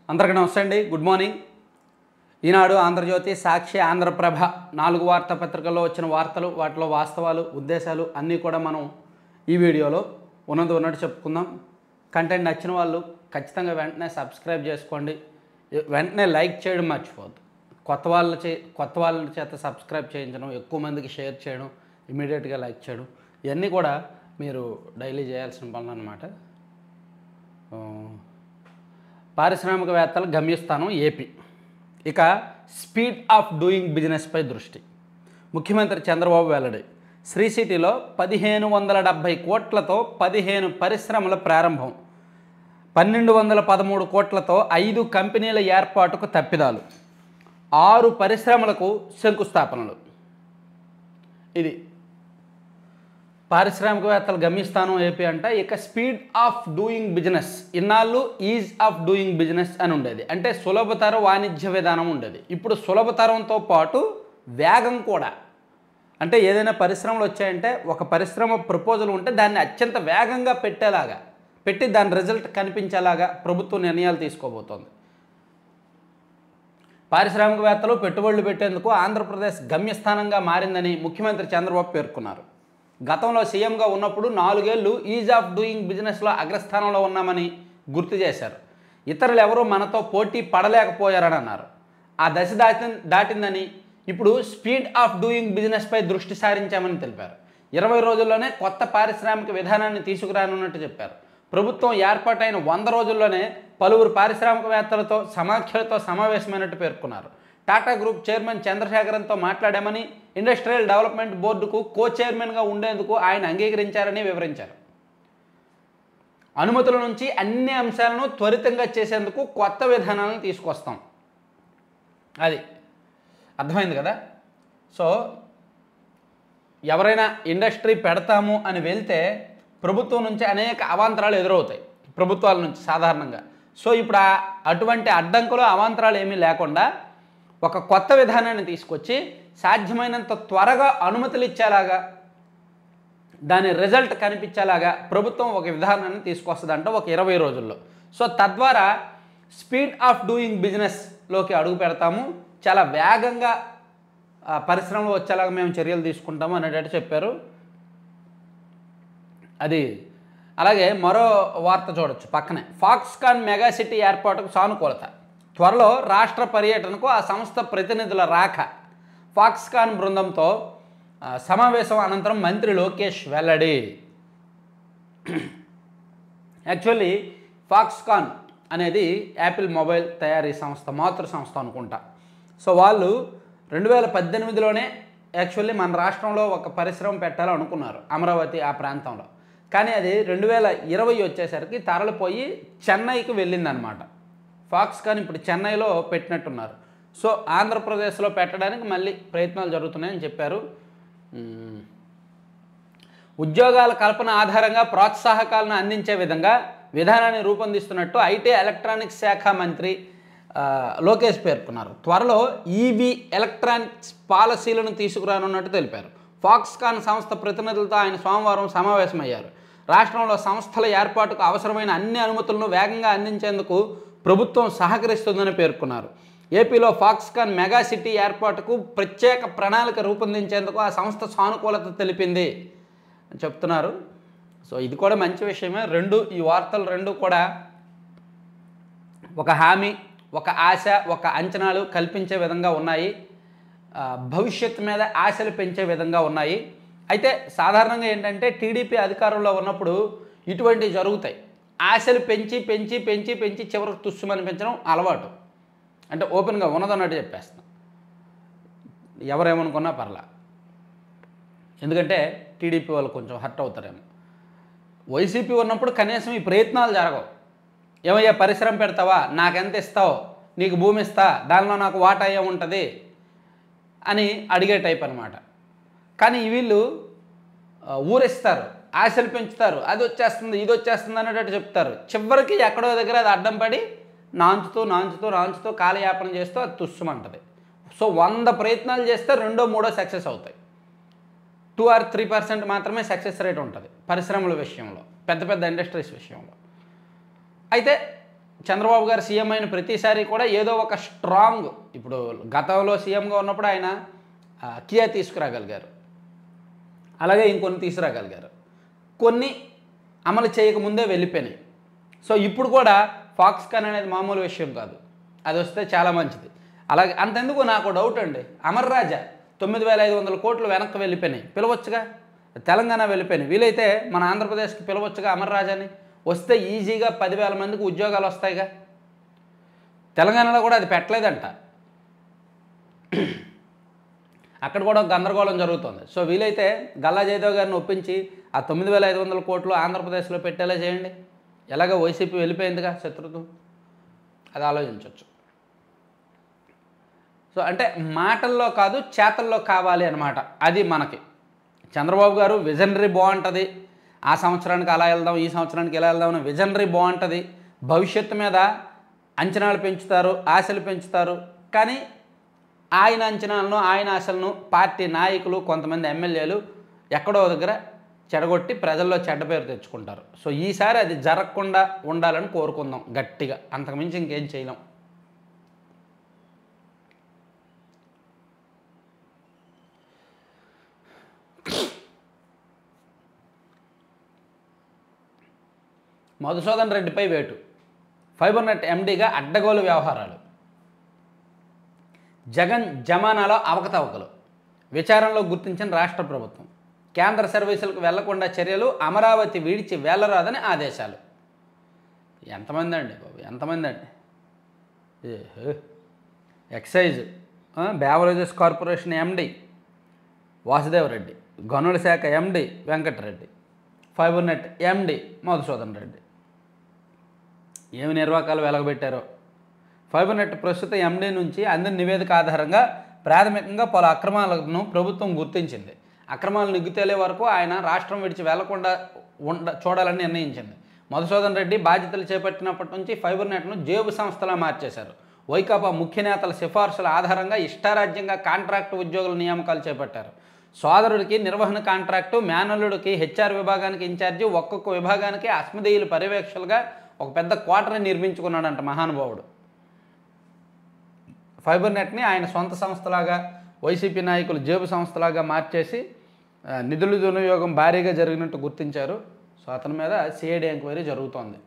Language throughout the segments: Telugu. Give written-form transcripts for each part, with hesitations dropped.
అందరికీ నమస్తే అండి. Good morning. ఈనాడు, ఆంధ్రజ్యోతి, సాక్షి, ఆంధ్రప్రభ 4 వార్తాపత్రికల్లో వచ్చిన వార్తలు, వాటిలో వాస్తవాలు, ఉద్దేశాలు అన్నీ కూడా మనం ఈ వీడియోలో ఉన్నది ఉన్నట్టు చెప్పుకుందాం. కంటెంట్ నచ్చిన వాళ్ళు ఖచ్చితంగా వెంటనే సబ్స్క్రైబ్ చేసుకోండి. వెంటనే లైక్ చేయడం మర్చిపోద్దు. కొత్త వాళ్ళ చేత సబ్స్క్రైబ్ చేయించడం, ఎక్కువ మందికి షేర్ చేయడం, ఇమీడియట్గా లైక్ చేయడం, ఇవన్నీ కూడా మీరు డైలీ చేయాల్సిన పనులు అన్నమాట. పారిశ్రామికవేత్తల గమ్యస్థానం ఏపీ. ఇక స్పీడ్ ఆఫ్ డూయింగ్ బిజినెస్పై దృష్టి. ముఖ్యమంత్రి చంద్రబాబు వెల్లడి. శ్రీ సిటీలో 1570 కోట్లతో 15 పరిశ్రమల ప్రారంభం, 1213 కోట్లతో 5 కంపెనీల ఏర్పాటుకు తప్పిదాలు, 6 పరిశ్రమలకు శంకుస్థాపనలు. ఇది పారిశ్రామికవేత్తల గమ్యస్థానం ఏపీ అంట. ఇక స్పీడ్ ఆఫ్ డూయింగ్ బిజినెస్, ఇన్నాళ్ళు ఈజ్ ఆఫ్ డూయింగ్ బిజినెస్ అని ఉండేది, అంటే సులభతర వాణిజ్య విధానం ఉండేది. ఇప్పుడు సులభతరంతో పాటు వేగం కూడా. అంటే ఏదైనా పరిశ్రమలు వచ్చాయంటే, ఒక పరిశ్రమ ప్రపోజల్ ఉంటే దాన్ని అత్యంత వేగంగా పెట్టి దాని రిజల్ట్ కనిపించేలాగా ప్రభుత్వం నిర్ణయాలు తీసుకోబోతోంది. పారిశ్రామికవేత్తలు పెట్టుబడులు పెట్టేందుకు ఆంధ్రప్రదేశ్ గమ్యస్థానంగా మారిందని ముఖ్యమంత్రి చంద్రబాబు పేర్కొన్నారు. గతంలో సీఎంగా ఉన్నప్పుడు 4 ఏళ్లు ఈజ్ ఆఫ్ డూయింగ్ బిజినెస్లో అగ్రస్థానంలో ఉన్నామని గుర్తు చేశారు. ఇతరులు ఎవరూ మనతో పోటీ పడలేకపోయారని అన్నారు. ఆ దశ దాటిందని, ఇప్పుడు స్పీడ్ ఆఫ్ డూయింగ్ బిజినెస్పై దృష్టి సారించామని తెలిపారు. 20 రోజుల్లోనే కొత్త పారిశ్రామిక విధానాన్ని తీసుకురానున్నట్టు చెప్పారు. ప్రభుత్వం ఏర్పాటైన 100 రోజుల్లోనే పలువురు పారిశ్రామికవేత్తలతో సమాఖ్యలతో సమావేశమైనట్టు పేర్కొన్నారు. టాటా గ్రూప్ చైర్మన్ చంద్రశేఖరన్తో మాట్లాడామని, ఇండస్ట్రియల్ డెవలప్మెంట్ బోర్డుకు కో చైర్మన్గా ఉండేందుకు ఆయన అంగీకరించారని వివరించారు. అనుమతుల నుంచి అన్ని అంశాలను త్వరితంగా చేసేందుకు కొత్త విధానాలను తీసుకొస్తాం. అది అర్థమైంది కదా. సో ఎవరైనా ఇండస్ట్రీ పెడతాము అని వెళ్తే ప్రభుత్వం నుంచి అనేక అవాంతరాలు ఎదురవుతాయి, ప్రభుత్వాల నుంచి సాధారణంగా. సో ఇప్పుడు అటువంటి అడ్డంకులు, అవాంతరాలు ఏమీ లేకుండా ఒక కొత్త విధానాన్ని తీసుకొచ్చి సాధ్యమైనంత త్వరగా అనుమతులు ఇచ్చేలాగా, దాని రిజల్ట్ కనిపించేలాగా ప్రభుత్వం ఒక విధానాన్ని తీసుకొస్తుందంట ఒక 20 రోజుల్లో. సో తద్వారా స్పీడ్ ఆఫ్ డూయింగ్ బిజినెస్లోకి అడుగు పెడతాము, చాలా వేగంగా పరిశ్రమలు వచ్చేలాగా మేము చర్యలు తీసుకుంటాము అనేటట్టు చెప్పారు. అది అలాగే మరో వార్త చూడొచ్చు పక్కనే. ఫాక్స్కాన్ మెగా సిటీ ఏర్పాటుకు సానుకూలత. త్వరలో రాష్ట్ర పర్యటనకు ఆ సంస్థ ప్రతినిధుల రాక. ఫాక్స్కాన్ బృందంతో సమావేశం అనంతరం మంత్రి లోకేష్ వెల్లడి. యాక్చువల్లీ ఫాక్స్కాన్ అనేది యాపిల్ మొబైల్ తయారీ సంస్థ, మాతృ సంస్థ అనుకుంటా. సో వాళ్ళు 2018లోనే యాక్చువల్లీ మన రాష్ట్రంలో ఒక పరిశ్రమ పెట్టాలనుకున్నారు, అమరావతి ఆ ప్రాంతంలో. కానీ అది 2020 వచ్చేసరికి తరలిపోయి చెన్నైకి వెళ్ళిందనమాట. ఫాక్స్కాన్ ఇప్పుడు చెన్నైలో పెట్టినట్టున్నారు. సో ఆంధ్రప్రదేశ్లో పెట్టడానికి మళ్ళీ ప్రయత్నాలు జరుగుతున్నాయని చెప్పారు. ఉద్యోగాల కల్పన ఆధారంగా ప్రోత్సాహకాలను అందించే విధంగా విధానాన్ని రూపొందిస్తున్నట్టు ఐటీ ఎలక్ట్రానిక్స్ శాఖ మంత్రి లోకేష్ పేర్కొన్నారు. త్వరలో ఈవీ ఎలక్ట్రానిక్స్ పాలసీలను తీసుకురానున్నట్టు తెలిపారు. ఫాక్స్కాన్ సంస్థ ప్రతినిధులతో ఆయన సోమవారం సమావేశమయ్యారు. రాష్ట్రంలో సంస్థల ఏర్పాటుకు అవసరమైన అన్ని అనుమతులను వేగంగా అందించేందుకు ప్రభుత్వం సహకరిస్తుందని పేర్కొన్నారు. ఏపీలో ఫాక్స్కాన్ మెగా సిటీ ఏర్పాటుకు ప్రత్యేక ప్రణాళిక రూపొందించేందుకు ఆ సంస్థ సానుకూలత తెలిపింది అని చెప్తున్నారు. సో ఇది కూడా మంచి విషయమే. ఈ వార్తలు రెండు కూడా ఒక హామీ, ఒక ఆశ, ఒక అంచనాలు కల్పించే విధంగా ఉన్నాయి, భవిష్యత్తు మీద ఆశలు పెంచే విధంగా ఉన్నాయి. అయితే సాధారణంగా ఏంటంటే టీడీపీ అధికారంలో ఉన్నప్పుడు ఇటువంటివి జరుగుతాయి. ఆశలు పెంచి పెంచి పెంచి పెంచి చివరికి తుస్సుమని పెంచడం అలవాటు. అంటే ఓపెన్గా ఉన్నదన్నట్టు చెప్పేస్తాం, ఎవరేమనుకున్నా పర్లా. ఎందుకంటే టీడీపీ వాళ్ళు కొంచెం హర్ట్ అవుతారేమో. వైసీపీ ఉన్నప్పుడు కనీసం ఈ ప్రయత్నాలు జరగవు. ఏమయ్యా పరిశ్రమ పెడతావా, నాకెంత ఇస్తావు, నీకు భూమి ఇస్తా, దానిలో నాకు వాటా ఏముంటుంది అని అడిగే టైప్ అనమాట. కానీ వీళ్ళు ఊరిస్తారు, ఆశలు పెంచుతారు, అది వచ్చేస్తుంది ఇది వచ్చేస్తుంది అనేటట్టు చెప్తారు. చివరికి ఎక్కడో దగ్గర అది అడ్డం పడి నాంచుతూ కాలయాపన చేస్తూ అది తుస్సుమంటుంది. సో 100 ప్రయత్నాలు చేస్తే 2-3 సక్సెస్ అవుతాయి. 2 or 3% మాత్రమే సక్సెస్ రేట్ ఉంటుంది పరిశ్రమల విషయంలో, పెద్ద ఇండస్ట్రీస్ విషయంలో. అయితే చంద్రబాబు గారు సీఎం అయిన ప్రతిసారి కూడా ఏదో ఒక స్ట్రాంగ్, ఇప్పుడు గతంలో సీఎంగా ఉన్నప్పుడు ఆయన కియా తీసుకురాగలిగారు, అలాగే ఇంకొన్ని తీసుకురాగలిగారు, కొన్ని అమలు చేయకముందే వెళ్ళిపోయినాయి. సో ఇప్పుడు కూడా ఫాక్స్కాన్ అనేది మామూలు విషయం కాదు, అది వస్తే చాలా మంచిది. అలాగే అంతెందుకు నాకు డౌట్ అండి, అమర్ రాజా 9,500 కోట్లు వెనక్కి వెళ్ళిపోయినాయి, పిలవచ్చుగా. తెలంగాణ వెళ్ళిపోయినాయి, వీలైతే మన ఆంధ్రప్రదేశ్కి పిలవచ్చుగా అమర్ రాజాని. వస్తే ఈజీగా 10,000 మందికి ఉద్యోగాలు వస్తాయిగా. తెలంగాణలో కూడా అది పెట్టలేదంట, అక్కడ కూడా గందరగోళం జరుగుతుంది. సో వీలైతే గల్లా జయదేవ్ గారిని ఒప్పించి ఆ 9,500 కోట్లు ఆంధ్రప్రదేశ్లో పెట్టేలా చేయండి. ఎలాగో వైసీపీ వెళ్ళిపోయిందిగా శత్రుత్వం, అది ఆలోచించవచ్చు. సో అంటే మాటల్లో కాదు చేతల్లో కావాలి అన్నమాట. అది మనకి చంద్రబాబు గారు విజనరీ బాగుంటుంది, ఆ సంవత్సరానికి అలా వెళ్దాం, ఈ సంవత్సరానికి ఇలా వెళ్దాం అని విజనరీ బాగుంటుంది. భవిష్యత్తు మీద అంచనాలు పెంచుతారు, ఆశలు పెంచుతారు. కానీ ఆయన అంచనాలను, ఆయన ఆశలను పార్టీ నాయకులు, కొంతమంది ఎమ్మెల్యేలు ఎక్కడో దగ్గర చెడగొట్టి ప్రజల్లో చెడ్డ పేరు తెచ్చుకుంటారు. సో ఈసారి అది జరగకుండా ఉండాలని కోరుకుందాం గట్టిగా, అంతకుమించి ఇంకేం చేయలేం. మధుసూదన్ రెడ్డిపై వేటు, ఫైబర్నెట్ ఎండీగా అడ్డగోలు వ్యవహారాలు, జగన్ జమానాలో అవకతవకలు, విచారణలో గుర్తించిన రాష్ట్ర ప్రభుత్వం, కేంద్ర సర్వీసులకు వెళ్లకుండా చర్యలు, అమరావతి విడిచి వెళ్ళరాదని ఆదేశాలు. ఎంతమంది అండి బాబు, ఎంతమంది అండి. Excise beverages corporation MD Vasudeva Reddy, గనుల శాఖ MD Venkata Reddy, fibernet MD Madhusudan Reddy. ఏమి నిర్వాకాలు వెలగబెట్టారో. ఫైబర్నెట్ ప్రస్తుత ఎండి నుంచి అందిన నివేదిక ఆధారంగా ప్రాథమికంగా పలు అక్రమాలను ప్రభుత్వం గుర్తించింది. అక్రమాలు నిగ్గుతేలే వరకు ఆయన రాష్ట్రం విడిచి వెళ్లకుండా చూడాలని నిర్ణయించింది. మధుసూదన్ రెడ్డి బాధ్యతలు చేపట్టినప్పటి నుంచి ఫైబర్నెట్ను జేబు సంస్థలా మార్చేశారు. వైకాపా ముఖ్య నేతల సిఫార్సుల ఆధారంగా ఇష్టారాజ్యంగా కాంట్రాక్టు ఉద్యోగుల నియామకాలు చేపట్టారు. సోదరుడికి నిర్వహణ కాంట్రాక్టు, మేనల్లుడికి హెచ్ఆర్ విభాగానికి ఇన్ఛార్జి, ఒక్కొక్క విభాగానికి అస్మదీయులు పర్యవేక్షకులుగా ఒక పెద్ద క్వార్టర్ని నిర్మించుకున్నాడంట మహానుభావుడు. ఫైబర్నెట్ని ఆయన సొంత సంస్థలాగా, వైసీపీ నాయకులు జేబు సంస్థలాగా మార్చేసి నిధుల దుర్వినియోగం భారీగా జరిగినట్టు గుర్తించారు. సో అతని మీద సిఐడి ఎంక్వైరీ జరుగుతోంది.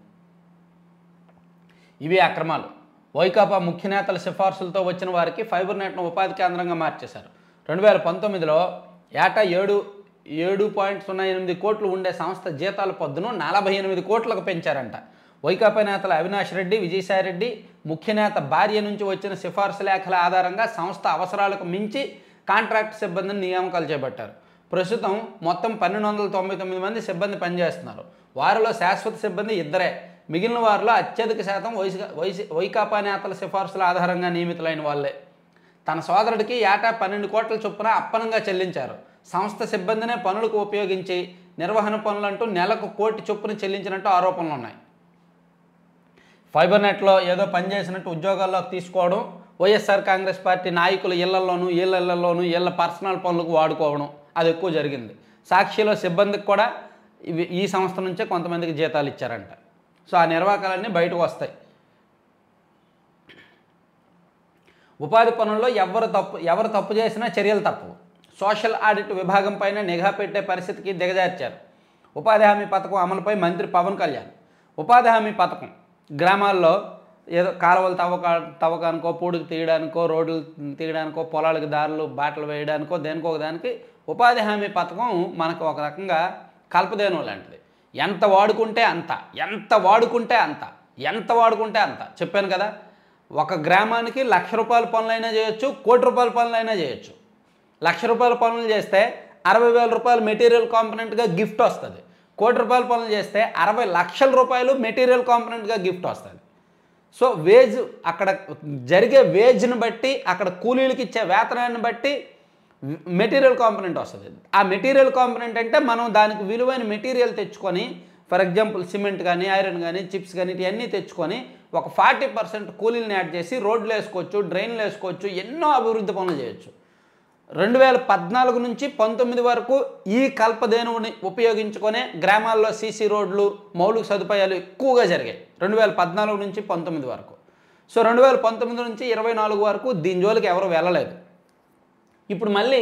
ఇవి అక్రమాలు. వైకాపా ముఖ్య నేతల సిఫార్సులతో వచ్చిన వారికి ఫైబర్నెట్ను ఉపాధి కేంద్రంగా మార్చేశారు. 2019లో ఏటా 7.08 కోట్లు ఉండే సంస్థ జీతాల పద్దును 48 కోట్లకు పెంచారంట. వైకాపా నేతల అవినాష్ రెడ్డి, విజయసాయిరెడ్డి ముఖ్య నేత భార్య నుంచి వచ్చిన సిఫార్సు లేఖల ఆధారంగా సంస్థ అవసరాలకు మించి కాంట్రాక్ట్ సిబ్బందిని నియామకాలు చేపట్టారు. ప్రస్తుతం మొత్తం 1,299 మంది సిబ్బంది పనిచేస్తున్నారు. వారిలో శాశ్వత సిబ్బంది 2. మిగిలిన వారిలో అత్యధిక శాతం వైకాపా నేతల సిఫార్సుల ఆధారంగా నియమితులైన వాళ్ళే. తన సోదరుడికి ఏటా 12 కోట్ల చొప్పున అప్పనంగా చెల్లించారు. సంస్థ సిబ్బందినే పనులకు ఉపయోగించి నిర్వహణ పనులంటూ నెలకు 1 కోటి చొప్పున చెల్లించినట్టు ఆరోపణలు ఉన్నాయి. ఫైబర్నెట్లో ఏదో పనిచేసినట్టు ఉద్యోగాల్లోకి తీసుకోవడం, వైఎస్ఆర్ కాంగ్రెస్ పార్టీ నాయకుల ఇళ్లలోనూ వీళ్ళ పర్సనల్ పనులకు వాడుకోవడం, అది ఎక్కువ జరిగింది. సాక్షిలో సిబ్బందికి కూడా ఈ సంస్థ నుంచే కొంతమందికి జీతాలు ఇచ్చారంట. సో ఆ నిర్వాకాలన్నీ బయటకు వస్తాయి. ఉపాధి పనుల్లో ఎవరు తప్పు చేసినా చర్యలు తప్పవు. సోషల్ ఆడిట్ విభాగం పైన నిఘా పెట్టే పరిస్థితికి దిగజార్చారు. ఉపాధి హామీ పథకం అమలుపై మంత్రి పవన్ కళ్యాణ్. ఉపాధి హామీ పథకం గ్రామాల్లో ఏదో కాలువలు తవ్వకానికో, పూడికి తీయడానికో, రోడ్లు తీయడానికో, పొలాలకు దారులు బాటలు వేయడానికో, దేనికో దానికి ఉపాధి హామీ పథకం మనకు ఒక రకంగా కల్పదేను లాంటిది. ఎంత వాడుకుంటే అంత చెప్పాను కదా. ఒక గ్రామానికి 1,00,000 రూపాయల పనులైనా చేయొచ్చు, 1 కోటి రూపాయల పనులైనా చేయొచ్చు. 1,00,000 రూపాయల పనులు చేస్తే 60,000 రూపాయలు మెటీరియల్ కాంపనెంట్గా గిఫ్ట్ వస్తుంది. 1 కోటి రూపాయల పనులు చేస్తే 60 లక్షల రూపాయలు మెటీరియల్ కాంపనెంట్గా గిఫ్ట్ వస్తుంది. సో వేజ్, అక్కడ జరిగే వేజ్ని బట్టి, అక్కడ కూలీలకి ఇచ్చే వేతనాన్ని బట్టి మెటీరియల్ కాంపనెంట్ వస్తుంది. ఆ మెటీరియల్ కాంపనెంట్ అంటే మనం దానికి విలువైన మెటీరియల్ తెచ్చుకొని, ఫర్ ఎగ్జాంపుల్ సిమెంట్ కానీ, ఐరన్ కానీ, చిప్స్ కానీ ఇవన్నీ తెచ్చుకొని ఒక 40% కూలీలను యాడ్ చేసి రోడ్లు వేసుకోవచ్చు, డ్రైన్లు వేసుకోవచ్చు, ఎన్నో అభివృద్ధి పనులు చేయొచ్చు. 2014 నుంచి 19 వరకు ఈ కల్పధేనువుని ఉపయోగించుకునే గ్రామాల్లో సీసీ రోడ్లు మౌలిక సదుపాయాలు ఎక్కువగా జరిగాయి 2014 నుంచి 19 వరకు. సో 2019 నుంచి 24 వరకు దీని జోలికి ఎవరు వెళ్ళలేదు. ఇప్పుడు మళ్ళీ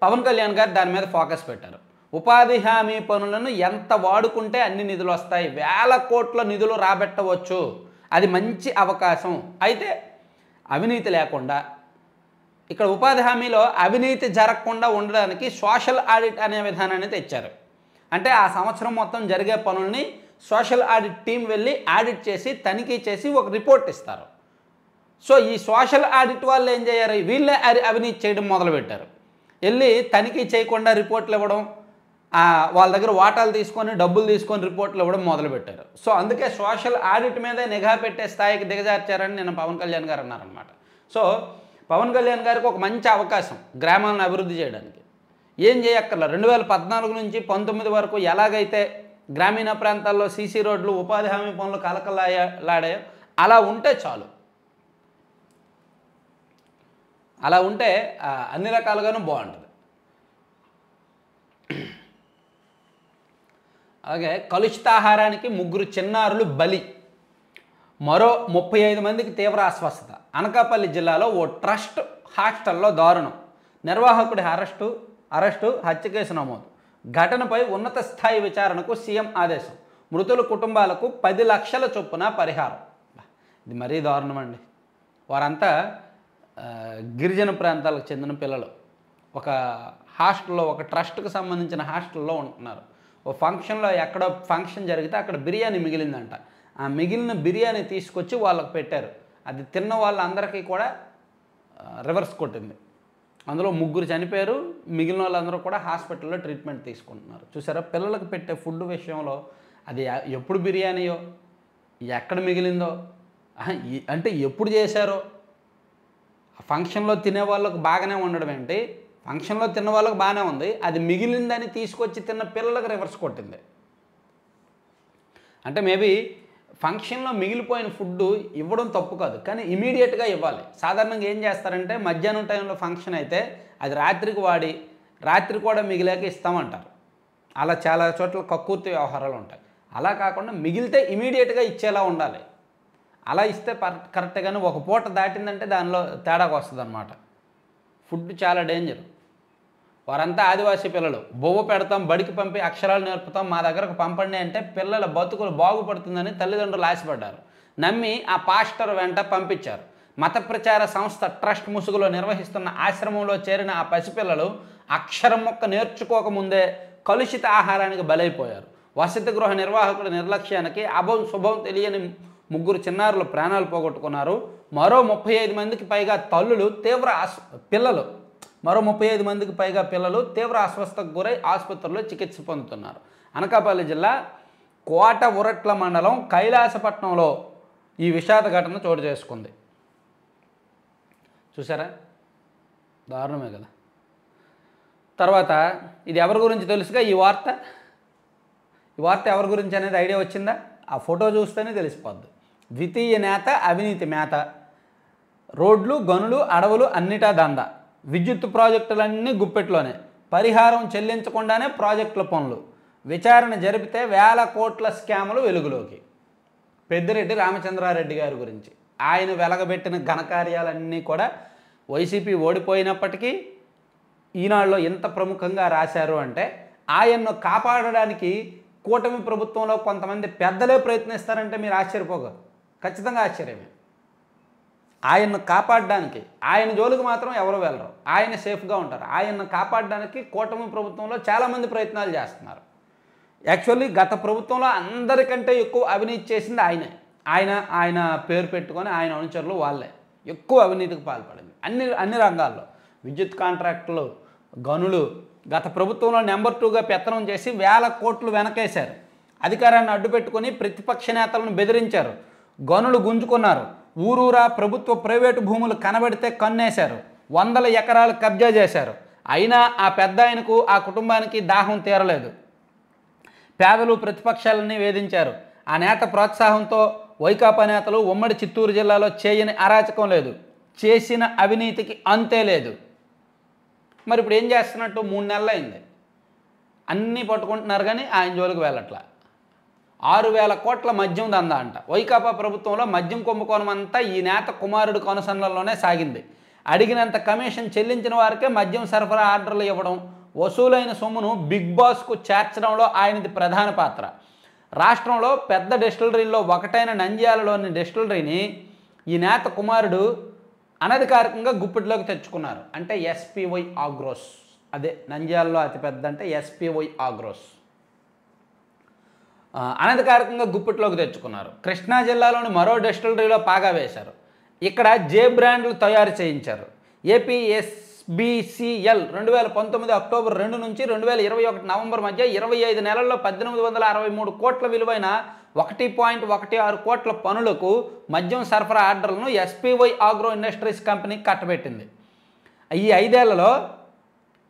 పవన్ కళ్యాణ్ గారు దాని మీద ఫోకస్ పెట్టారు. ఉపాధి హామీ పనులను ఎంత వాడుకుంటే అన్ని నిధులు వస్తాయి, వేల కోట్ల నిధులు రాబెట్టవచ్చు, అది మంచి అవకాశం. అయితే అవినీతి లేకుండా ఇక్కడ ఉపాధి హామీలో అవినీతి జరగకుండా ఉండడానికి సోషల్ ఆడిట్ అనే విధానాన్ని తెచ్చారు. అంటే ఆ సంవత్సరం మొత్తం జరిగే పనుల్ని సోషల్ ఆడిట్ టీం వెళ్ళి ఆడిట్ చేసి తనిఖీ చేసి ఒక రిపోర్ట్ ఇస్తారు. సో ఈ సోషల్ ఆడిట్ వాళ్ళు ఏం చేయారు, వీళ్ళే అవినీతి చేయడం మొదలుపెట్టారు. వెళ్ళి తనిఖీ చేయకుండా రిపోర్ట్లు ఇవ్వడం, వాళ్ళ దగ్గర వాటాలు తీసుకొని డబ్బులు తీసుకొని రిపోర్ట్లు ఇవ్వడం మొదలుపెట్టారు. సో అందుకే సోషల్ ఆడిట్ మీదే నిఘా పెట్టే స్థాయికి దిగజార్చారని నేను పవన్ కళ్యాణ్ గారు అన్నారనమాట. సో పవన్ కళ్యాణ్ గారికి ఒక మంచి అవకాశం గ్రామాలను అభివృద్ధి చేయడానికి. ఏం చేయక్కర్లా, 2014 నుంచి 19 వరకు ఎలాగైతే గ్రామీణ ప్రాంతాల్లో సీసీ రోడ్లు ఉపాధి హామీ పనులు కలకలాడాయో అలా ఉంటే చాలు. అలా ఉంటే అన్ని రకాలుగానూ బాగుంటుంది. అలాగే కలుషితాహారానికి 3 చిన్నారులు బలి, మరో 35 మందికి తీవ్ర అస్వస్థత. అనకాపల్లి జిల్లాలో ఓ ట్రస్ట్ హాస్టల్లో దారుణం, నిర్వాహకుడి అరెస్టు హత్య కేసు నమోదు. ఘటనపై ఉన్నత స్థాయి విచారణకు సీఎం ఆదేశం. మృతుల కుటుంబాలకు 10 లక్షల చొప్పున పరిహారం. ఇది మరీ దారుణం అండి. వారంతా గిరిజన ప్రాంతాలకు చెందిన పిల్లలు. ఒక హాస్టల్లో, ఒక ట్రస్ట్కి సంబంధించిన హాస్టల్లో ఉంటున్నారు. ఓ ఫంక్షన్లో ఎక్కడో ఫంక్షన్ జరిగితే అక్కడ బిర్యానీ మిగిలిందంట. ఆ మిగిలిన బిర్యానీ తీసుకొచ్చి వాళ్ళకి పెట్టారు. అది తిన్న వాళ్ళందరికీ కూడా రివర్స్ కొట్టింది. అందులో 3 చనిపోయారు, మిగిలిన వాళ్ళందరూ కూడా హాస్పిటల్లో ట్రీట్మెంట్ తీసుకుంటున్నారు. చూసారా, పిల్లలకు పెట్టే ఫుడ్ విషయంలో అది ఎప్పుడు బిర్యానీయో, ఎక్కడ మిగిలిందో, అంటే ఎప్పుడు చేశారో. ఫంక్షన్లో తినే వాళ్ళకు బాగానే ఉండడం ఏంటి, ఫంక్షన్లో తిన్న వాళ్ళకి బాగానే ఉంది, అది మిగిలిందని తీసుకొచ్చి తిన్న పిల్లలకు రివర్స్ కొట్టింది. అంటే మేబీ ఫంక్షన్లో మిగిలిపోయిన ఫుడ్ ఇవ్వడం తప్పు కాదు, కానీ ఇమీడియట్గా ఇవ్వాలి. సాధారణంగా ఏం చేస్తారంటే మధ్యాహ్నం టైంలో ఫంక్షన్ అయితే అది రాత్రికి వాడి రాత్రి కూడా మిగిలాక ఇస్తామంటారు. అలా చాలా చోట్ల కక్కుర్తి వ్యవహారాలు ఉంటాయి. అలా కాకుండా మిగిలితే ఇమీడియట్గా ఇచ్చేలా ఉండాలి. అలా ఇస్తే కరెక్ట్. కానీ ఒక పూట దాటిందంటే దానిలో తేడాకు వస్తుంది అన్నమాట. ఫుడ్ చాలా డేంజర్. వారంతా ఆదివాసీ పిల్లలు. బొవ్వ పెడతాం, బడికి పంపి అక్షరాలు నేర్పుతాం, మా దగ్గరకు పంపండి అంటే పిల్లల బతుకులు బాగుపడుతుందని తల్లిదండ్రులు ఆశపడ్డారు. నమ్మి ఆ పాస్టర్ వెంట పంపించారు. మత ప్రచార సంస్థ ట్రస్ట్ ముసుగులో నిర్వహిస్తున్న ఆశ్రమంలో చేరిన ఆ పసిపిల్లలు అక్షరం మొక్క నేర్చుకోకముందే కలుషిత ఆహారానికి బలైపోయారు. వసతి గృహ నిర్వాహకుడి నిర్లక్ష్యానికి అభం శుభం తెలియని 3 చిన్నారులు ప్రాణాలు పోగొట్టుకున్నారు. మరో 35 మందికి పైగా పిల్లలు తీవ్ర అస్వస్థతకు గురై ఆసుపత్రిలో చికిత్స పొందుతున్నారు. అనకాపల్లి జిల్లా కోట ఉరట్ల మండలం కైలాసపట్నంలో ఈ విషాద ఘటన చోటు చేసుకుంది. చూసారా, దారుణమే కదా. తర్వాత ఇది ఎవరి గురించి తెలుసుగా ఈ వార్త ఎవరి గురించి అనేది ఐడియా వచ్చిందా? ఆ ఫోటో చూస్తేనే తెలిసిపోద్ది. ద్వితీయ నేత అవినీతి మేత, రోడ్లు గనులు అడవులు అన్నిటా దందా, విద్యుత్ ప్రాజెక్టులన్నీ గుప్పెట్లోనే, పరిహారం చెల్లించకుండానే ప్రాజెక్టుల పనులు, విచారణ జరిపితే వేల కోట్ల స్కాములు వెలుగులోకి. పెద్దిరెడ్డి రామచంద్రారెడ్డి గారి గురించి ఆయన వెలగబెట్టిన ఘనకార్యాలన్నీ కూడా వైసీపీ ఓడిపోయినప్పటికీ ఈనాడులో ఎంత ప్రముఖంగా రాశారు అంటే ఆయన్ను కాపాడడానికి కూటమి ప్రభుత్వంలో కొంతమంది పెద్దలే ప్రయత్నిస్తారంటే మీరు ఆశ్చర్యపోగలరు. ఖచ్చితంగా ఆశ్చర్యమే. ఆయన్ను కాపాడడానికి, ఆయన జోలికి మాత్రం ఎవరు వెళ్ళరు, ఆయన సేఫ్గా ఉంటారు. ఆయన్ను కాపాడడానికి కూటమి ప్రభుత్వంలో చాలామంది ప్రయత్నాలు చేస్తున్నారు. యాక్చువల్లీ గత ప్రభుత్వంలో అందరికంటే ఎక్కువ అవినీతి చేసింది ఆయనే. ఆయన పేరు పెట్టుకొని ఆయన అనుచరులు వాళ్ళే ఎక్కువ అవినీతికి పాల్పడింది అన్ని రంగాల్లో. విద్యుత్ కాంట్రాక్టులు, గనులు గత ప్రభుత్వంలో నెంబర్ 2గా పెత్తనం చేసి వేల కోట్లు వెనకేశారు. అధికారాన్ని అడ్డుపెట్టుకొని ప్రతిపక్ష నేతలను బెదిరించారు. గనులు గుంజుకున్నారు. ఊరూరా ప్రభుత్వ ప్రైవేటు భూములు కనబడితే కన్నేశారు. 100 ఎకరాలు కబ్జా చేశారు. అయినా ఆ పెద్ద ఆయనకు, ఆ కుటుంబానికి దాహం తీరలేదు. పేదలు ప్రతిపక్షాలని వేధించారు. ఆ నేత ప్రోత్సాహంతో వైకాపా నేతలు ఉమ్మడి చిత్తూరు జిల్లాలో చేయని అరాచకం లేదు, చేసిన అవినీతికి అంతే లేదు. మరి ఇప్పుడు ఏం చేస్తున్నట్టు 3 నెలలు అయింది, అన్నీ పట్టుకుంటున్నారు కానీ ఆయన జోలికి వెళ్ళట్లా. 6,000 కోట్ల మద్యం దందా అంట. వైకాపా ప్రభుత్వంలో మద్యం కుంభకోణం అంతా ఈ నేత కుమారుడు కొనసండ్లలోనే సాగింది. అడిగినంత కమిషన్ చెల్లించిన వారికే మద్యం సరఫరా ఆర్డర్లు ఇవ్వడం, వసూలైన సొమ్మును బిగ్ బాస్కు చేర్చడంలో ఆయనది ప్రధాన పాత్ర. రాష్ట్రంలో పెద్ద డిస్టిలరీల్లో ఒకటైన నంద్యాలలోని డిస్టిలరీని ఈ నేత కుమారుడు అనధికారికంగా గుప్పిట్లోకి తెచ్చుకున్నారు. అంటే ఎస్పీవై ఆగ్రోస్, అదే నంద్యాలలో అతిపెద్ద అంటే ఎస్పీవై ఆగ్రోస్ అనధికారికంగా గుప్పిట్లోకి తెచ్చుకున్నారు. కృష్ణా జిల్లాలోని మరో డిస్టిలరీలో పాగా వేశారు. ఇక్కడ జే బ్రాండ్లు తయారు చేయించారు. ఏపీఎస్బీసీఎల్ 2019 అక్టోబర్ 2 నుంచి 2021 నవంబర్ మధ్య 25 నెలల్లో 1863 కోట్ల విలువైన 1.16 కోట్ల పనులకు మద్యం సరఫరా ఆర్డర్లను ఎస్పీవై ఆగ్రో ఇండస్ట్రీస్ కంపెనీకి కట్టబెట్టింది. ఈ 5 ఏళ్లలో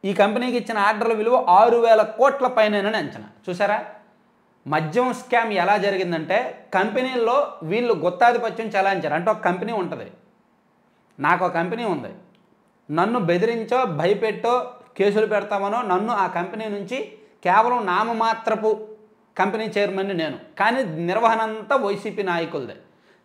ఈ కంపెనీకి ఇచ్చిన ఆర్డర్ల విలువ 6,000 కోట్ల పైనని అంచనా. చూసారా మద్యం స్కామ్ ఎలా జరిగిందంటే, కంపెనీల్లో వీళ్ళు గుత్తాధిపత్యం చెలాయించారు. అంటే ఒక కంపెనీ ఉంటుంది, నాకు ఒక కంపెనీ ఉంది, నన్ను బెదిరించో భయపెట్టో కేసులు పెడతామనో నన్ను ఆ కంపెనీ నుంచి కేవలం నామమాత్రపు కంపెనీ చైర్మన్ని నేను, కానీ నిర్వహణ అంతా వైసీపీ నాయకులదే.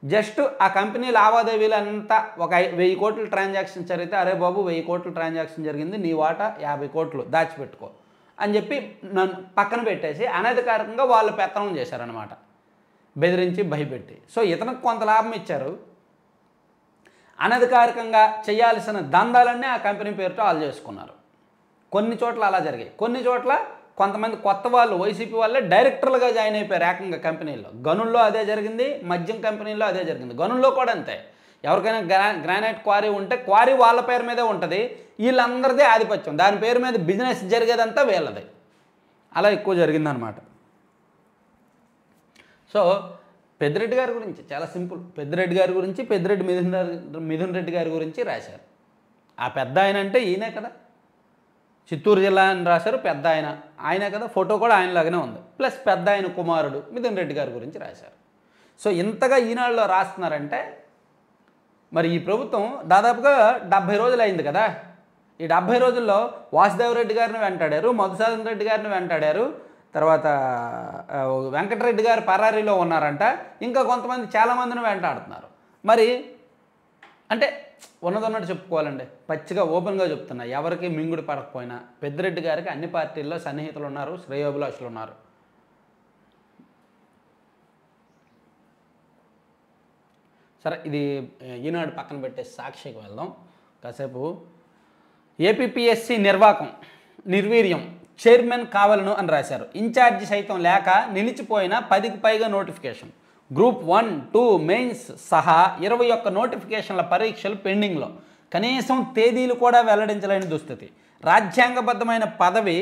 జస్ట్ ఆ కంపెనీ లావాదేవీలంతా ఒక 1000 కోట్ల ట్రాన్సాక్షన్ జరిగితే, అరే బాబు 1000 కోట్ల ట్రాన్సాక్షన్ జరిగింది, నీ వాటా 50 కోట్లు దాచిపెట్టుకో అని చెప్పి నన్ను పక్కన పెట్టేసి అనధికారికంగా వాళ్ళు పెత్తనం చేశారనమాట, బెదిరించి భయపెట్టి. సో ఇతనికి కొంత లాభం ఇచ్చారు. అనధికారికంగా చేయాల్సిన దందాలన్నీ ఆ కంపెనీ పేరుతో వాళ్ళు చేసుకున్నారు. కొన్ని చోట్ల అలా జరిగాయి, కొన్ని చోట్ల కొంతమంది కొత్త వాళ్ళు వైసీపీ వాళ్ళే డైరెక్టర్లుగా జాయిన్ అయిపోయారు ఏకంగా కంపెనీల్లో. గనుల్లో అదే జరిగింది, మద్యం కంపెనీల్లో అదే జరిగింది. గనుల్లో కూడా అంతే, ఎవరికైనా గ్రానైట్ క్వారీ ఉంటే క్వారీ వాళ్ళ పేరు మీదే ఉంటుంది, వీళ్ళందరిదే ఆధిపత్యం, దాని పేరు మీద బిజినెస్ జరిగేదంతా వీళ్ళది. అలా ఎక్కువ జరిగిందనమాట. సో పెద్దిరెడ్డి గారి గురించి చాలా సింపుల్. పెద్దిరెడ్డి గారి గురించి, పెద్దిరెడ్డి మిథున్ రెడ్డి గారి గురించి రాశారు. ఆ పెద్ద ఆయన అంటే ఈయనే కదా, చిత్తూరు జిల్లా అని రాశారు, పెద్ద ఆయన ఆయనే కదా, ఫోటో కూడా ఆయనలాగానే ఉంది. ప్లస్ పెద్ద ఆయన కుమారుడు మిథున్ రెడ్డి గారి గురించి రాశారు. సో ఇంతగా ఈనాడులో రాస్తున్నారంటే మరి ఈ ప్రభుత్వం దాదాపుగా 70 రోజులు అయింది కదా. ఈ 70 రోజుల్లో వాసుదేవరెడ్డి గారిని వెంటాడారు, మధుసూదన్ రెడ్డి గారిని వెంటాడారు, తర్వాత వెంకటరెడ్డి గారు పరారీలో ఉన్నారంట, ఇంకా కొంతమంది చాలామందిని వెంటాడుతున్నారు. మరి అంటే ఉన్నదన్నట్టు చెప్పుకోవాలండి, పచ్చిగా ఓపెన్గా చెప్తున్నా, ఎవరికి మింగుడు పడకపోయినా పెద్దిరెడ్డి గారికి అన్ని పార్టీల్లో సన్నిహితులు ఉన్నారు, శ్రేయోభిలాషులు ఉన్నారు. సరే ఇది ఈనాడు పక్కన పెట్టే సాక్షికి వెళ్దాం కాసేపు. ఏపీపీఎస్సీ నిర్వీర్యం, చైర్మన్ కావాలను అని రాశారు. ఇన్ఛార్జి సైతం లేక నిలిచిపోయిన 10కి పైగా నోటిఫికేషన్. గ్రూప్ 1, 2 మెయిన్స్ సహా 21 నోటిఫికేషన్ల పరీక్షలు పెండింగ్లో. కనీసం తేదీలు కూడా వెల్లడించలేని దుస్థితి. రాజ్యాంగబద్ధమైన పదవి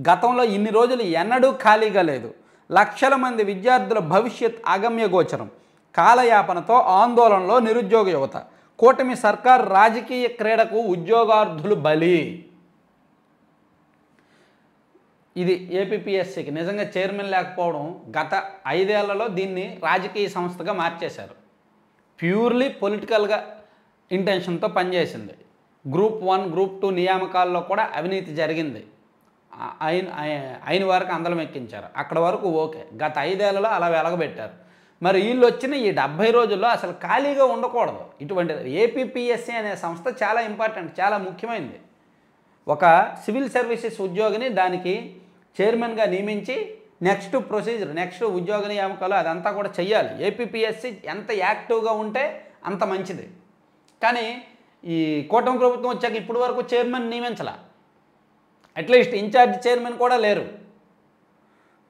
గతంలో ఇన్ని రోజులు ఎన్నడూ ఖాళీగా లేదు. లక్షల మంది విద్యార్థుల భవిష్యత్ అగమ్యగోచరం. కాలయాపనతో ఆందోళనలో నిరుద్యోగ యువత. కూటమి సర్కార్ రాజకీయ క్రీడకు ఉద్యోగార్థులు బలి. ఇది ఏపీపీఎస్సీకి నిజంగా చైర్మన్ లేకపోవడం, గత 5 ఏళ్లలో దీన్ని రాజకీయ సంస్థగా మార్చేశారు. ప్యూర్లీ పొలిటికల్గా ఇంటెన్షన్తో పనిచేసింది. గ్రూప్ 1, గ్రూప్ 2 నియామకాల్లో కూడా అవినీతి జరిగింది. అయిన వరకు అందలం ఎక్కించారు, అక్కడ వరకు ఓకే. గత 5 ఏళ్లలో అలా వెలగబెట్టారు. మరి వీళ్ళు వచ్చిన ఈ 70 రోజుల్లో అసలు ఖాళీగా ఉండకూడదు. ఇటువంటి ఏపీపీఎస్సీ అనే సంస్థ చాలా ఇంపార్టెంట్, చాలా ముఖ్యమైనది. ఒక సివిల్ సర్వీసెస్ ఉద్యోగిని దానికి చైర్మన్గా నియమించి నెక్స్ట్ ప్రొసీజర్, నెక్స్ట్ ఉద్యోగ నియామకాలు అదంతా కూడా చెయ్యాలి. ఏపీపీఎస్సీ ఎంత యాక్టివ్గా ఉంటే అంత మంచిది. కానీ ఈ కూటమి ప్రభుత్వం వచ్చాక ఇప్పటి వరకు చైర్మన్ నియమించాల, అట్లీస్ట్ ఇన్ఛార్జ్ చైర్మన్ కూడా లేరు.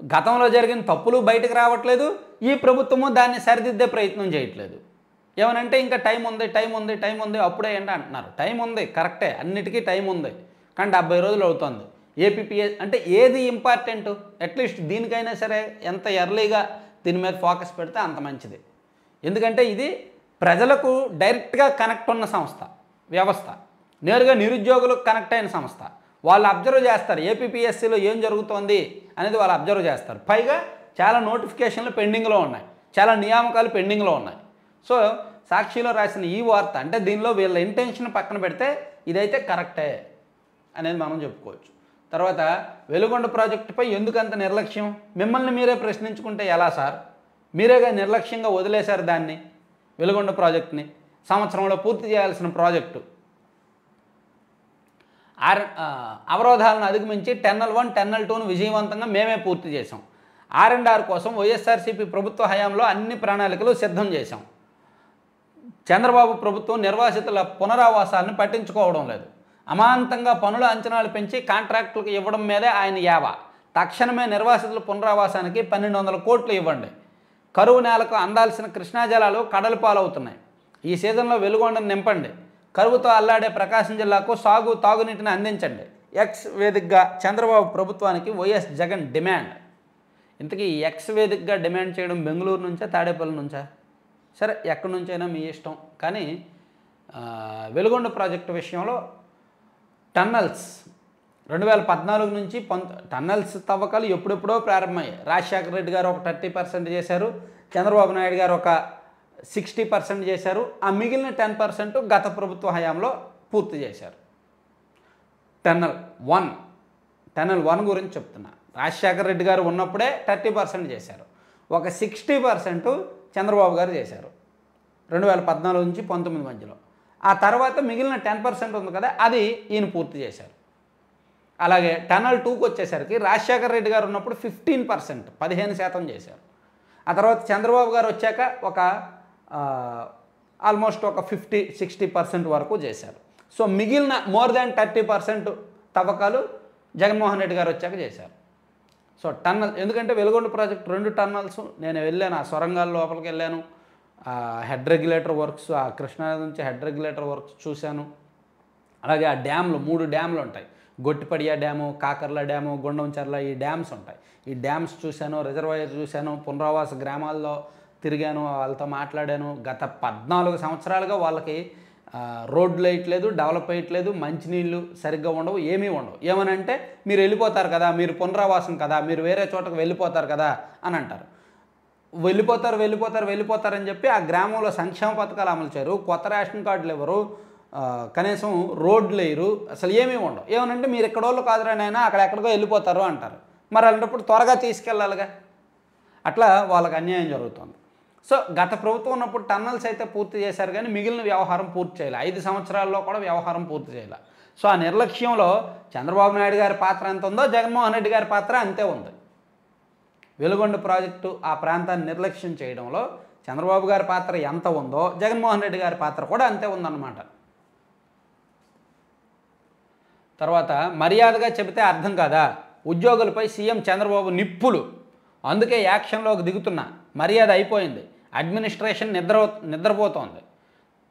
గతంలో జరిగిన తప్పులు బయటకు రావట్లేదు, ఈ ప్రభుత్వము దాన్ని సరిదిద్దే ప్రయత్నం చేయట్లేదు. ఏమనంటే ఇంకా టైం ఉంది అప్పుడే ఏంటి అంటున్నారు. టైం ఉంది కరెక్టే, అన్నిటికీ టైం ఉంది, కానీ 70 రోజులు అవుతుంది. ఏపీపీఎస్ అంటే ఏది ఇంపార్టెంట్, అట్లీస్ట్ దీనికైనా సరే ఎంత ఎర్లీగా దీని మీద ఫోకస్ పెడితే అంత మంచిది. ఎందుకంటే ఇది ప్రజలకు డైరెక్ట్గా కనెక్ట్ ఉన్న సంస్థ, వ్యవస్థ, నేరుగా నిరుద్యోగులకు కనెక్ట్ అయిన సంస్థ. వాళ్ళు అబ్జర్వ్ చేస్తారు ఏపీపీఎస్సీలో ఏం జరుగుతోంది అనేది, వాళ్ళు అబ్జర్వ్ చేస్తారు. పైగా చాలా నోటిఫికేషన్లు పెండింగ్లో ఉన్నాయి, చాలా నియామకాలు పెండింగ్లో ఉన్నాయి. సో సాక్షిలో రాసిన ఈ వార్త అంటే దీనిలో వీళ్ళ ఇంటెన్షన్ పక్కన పెడితే ఇదైతే కరెక్టే. అనేది మనం చెప్పుకోవచ్చు. తర్వాత వెలుగొండ ప్రాజెక్టుపై ఎందుకంత నిర్లక్ష్యం? మిమ్మల్ని మీరే ప్రశ్నించుకుంటే ఎలా సార్? మీరేగా నిర్లక్ష్యంగా వదిలేశారు దాన్ని, వెలుగొండ ప్రాజెక్టుని. సంవత్సరంలో పూర్తి చేయాల్సిన ప్రాజెక్టు. అవరోధాలను అధిగమించి టెన్నల్ 1 టెన్నల్ 2ను విజయవంతంగా మేమే పూర్తి చేసాం. R&R కోసం వైఎస్ఆర్సీపీ ప్రభుత్వ హయాంలో అన్ని ప్రణాళికలు సిద్ధం చేశాం. చంద్రబాబు ప్రభుత్వం నిర్వాసితుల పునరావాసాలను పట్టించుకోవడం లేదు. అమాంతంగా పనుల అంచనాలు పెంచి కాంట్రాక్టులకు ఇవ్వడం మీదే ఆయన యావ. తక్షణమే నిర్వాసితుల పునరావాసానికి 1200 కోట్లు ఇవ్వండి. కరువు నేలకు అందాల్సిన కృష్ణా జలాలు కడలి పాలవుతున్నాయి. ఈ సీజన్లో వెలుగొండను నింపండి. కరువుతో అల్లాడే ప్రకాశం జిల్లాకు సాగు తాగునీటిని అందించండి. ఎక్స్ వేదికగా చంద్రబాబు ప్రభుత్వానికి వైఎస్ జగన్ డిమాండ్. ఇంతకీ ఎక్స్ వేదికగా డిమాండ్ చేయడం బెంగళూరు నుంచా తాడేపల్లి నుంచా? సరే, ఎక్కడి నుంచైనా మీ ఇష్టం. కానీ వెలుగొండ ప్రాజెక్టు విషయంలో టన్నల్స్ 2014 నుంచి టన్నల్స్ తవ్వకాలు ఎప్పుడెప్పుడో ప్రారంభమయ్యాయి. రాజశేఖర రెడ్డి గారు ఒక 30% చేశారు, చంద్రబాబు నాయుడు గారు ఒక 60% చేశారు. ఆ మిగిలిన 10% గత ప్రభుత్వ హయాంలో పూర్తి చేశారు. టన్నల్ 1 గురించి చెప్తున్నా. రాజశేఖర రెడ్డి గారు ఉన్నప్పుడే 30% చేశారు. ఒక 60% చంద్రబాబు గారు చేశారు 2014 నుంచి 19 మధ్యలో. ఆ తర్వాత మిగిలిన 10% ఉంది కదా, అది ఈయన పూర్తి చేశారు. అలాగే టన్నల్ 2కి వచ్చేసరికి రాజశేఖర రెడ్డి గారు ఉన్నప్పుడు 15% చేశారు. ఆ తర్వాత చంద్రబాబు గారు వచ్చాక ఒక ఆల్మోస్ట్ ఒక 50-60% వరకు చేశారు. సో మిగిలిన మోర్ దాన్ 30% తవ్వకాలు జగన్మోహన్ రెడ్డి గారు వచ్చాక చేశారు. సో టన్నల్, ఎందుకంటే వెలుగొండ ప్రాజెక్ట్ 2 టన్నల్స్ నేను వెళ్ళాను, ఆ సొరంగాల లోపలికి వెళ్ళాను, హెడ్ రెగ్యులేటర్ వర్క్స్, ఆ కృష్ణానది నుంచి హెడ్ రెగ్యులేటర్ వర్క్స్ చూశాను. అలాగే ఆ డ్యామ్లు 3 డ్యామ్లు ఉంటాయి. గొట్టిపడియా డ్యాము, కాకర్ల డ్యాము, గుండంచర్ల, ఈ డ్యామ్స్ ఉంటాయి. ఈ డ్యామ్స్ చూశాను, రిజర్వాయర్ చూశాను, పునరావాస గ్రామాల్లో తిరిగాను, వాళ్ళతో మాట్లాడాను. గత 14 సంవత్సరాలుగా వాళ్ళకి రోడ్లు వేయట్లేదు, డెవలప్ అయ్యట్లేదు, మంచినీళ్ళు సరిగ్గా ఉండవు, ఏమీ ఉండవు. ఏమనంటే మీరు వెళ్ళిపోతారు కదా, మీరు పునరావాసం కదా, మీరు వేరే చోటకు వెళ్ళిపోతారు కదా అని అంటారు. వెళ్ళిపోతారని చెప్పి ఆ గ్రామంలో సంక్షేమ పథకాలు అమలు చేయరు, కొత్త రేషన్ కార్డులు ఇవ్వరు, కనీసం రోడ్లు వేయరు, అసలు ఏమీ ఉండవు. ఏమనంటే మీరు ఎక్కడోళ్ళు కాదురానైనా అక్కడెక్కడికో వెళ్ళిపోతారు అంటారు. మరి అలాంటప్పుడు త్వరగా తీసుకెళ్ళాలిగా. అట్లా వాళ్ళకి అన్యాయం జరుగుతుంది. సో గత ప్రభుత్వం ఉన్నప్పుడు టన్నల్స్ అయితే పూర్తి చేశారు, కానీ మిగిలిన వ్యవహారం పూర్తి చేయాలి. 5 సంవత్సరాల్లో కూడా వ్యవహారం పూర్తి చేయాలి. సో ఆ నిర్లక్ష్యంలో చంద్రబాబు నాయుడు గారి పాత్ర ఎంత ఉందో జగన్మోహన్ రెడ్డి గారి పాత్ర అంతే ఉంది. వెలుగొండ ప్రాజెక్టు ఆ ప్రాంతాన్ని నిర్లక్ష్యం చేయడంలో చంద్రబాబు గారి పాత్ర ఎంత ఉందో జగన్మోహన్ రెడ్డి గారి పాత్ర కూడా అంతే ఉందన్నమాట. తర్వాత మర్యాదగా చెబితే అర్థం కాదా? ఉద్యోగులపై సీఎం చంద్రబాబు నిప్పులు. అందుకే యాక్షన్లోకి దిగుతున్నా. మర్యాద అయిపోయింది. అడ్మినిస్ట్రేషన్ నిద్రపోతోంది.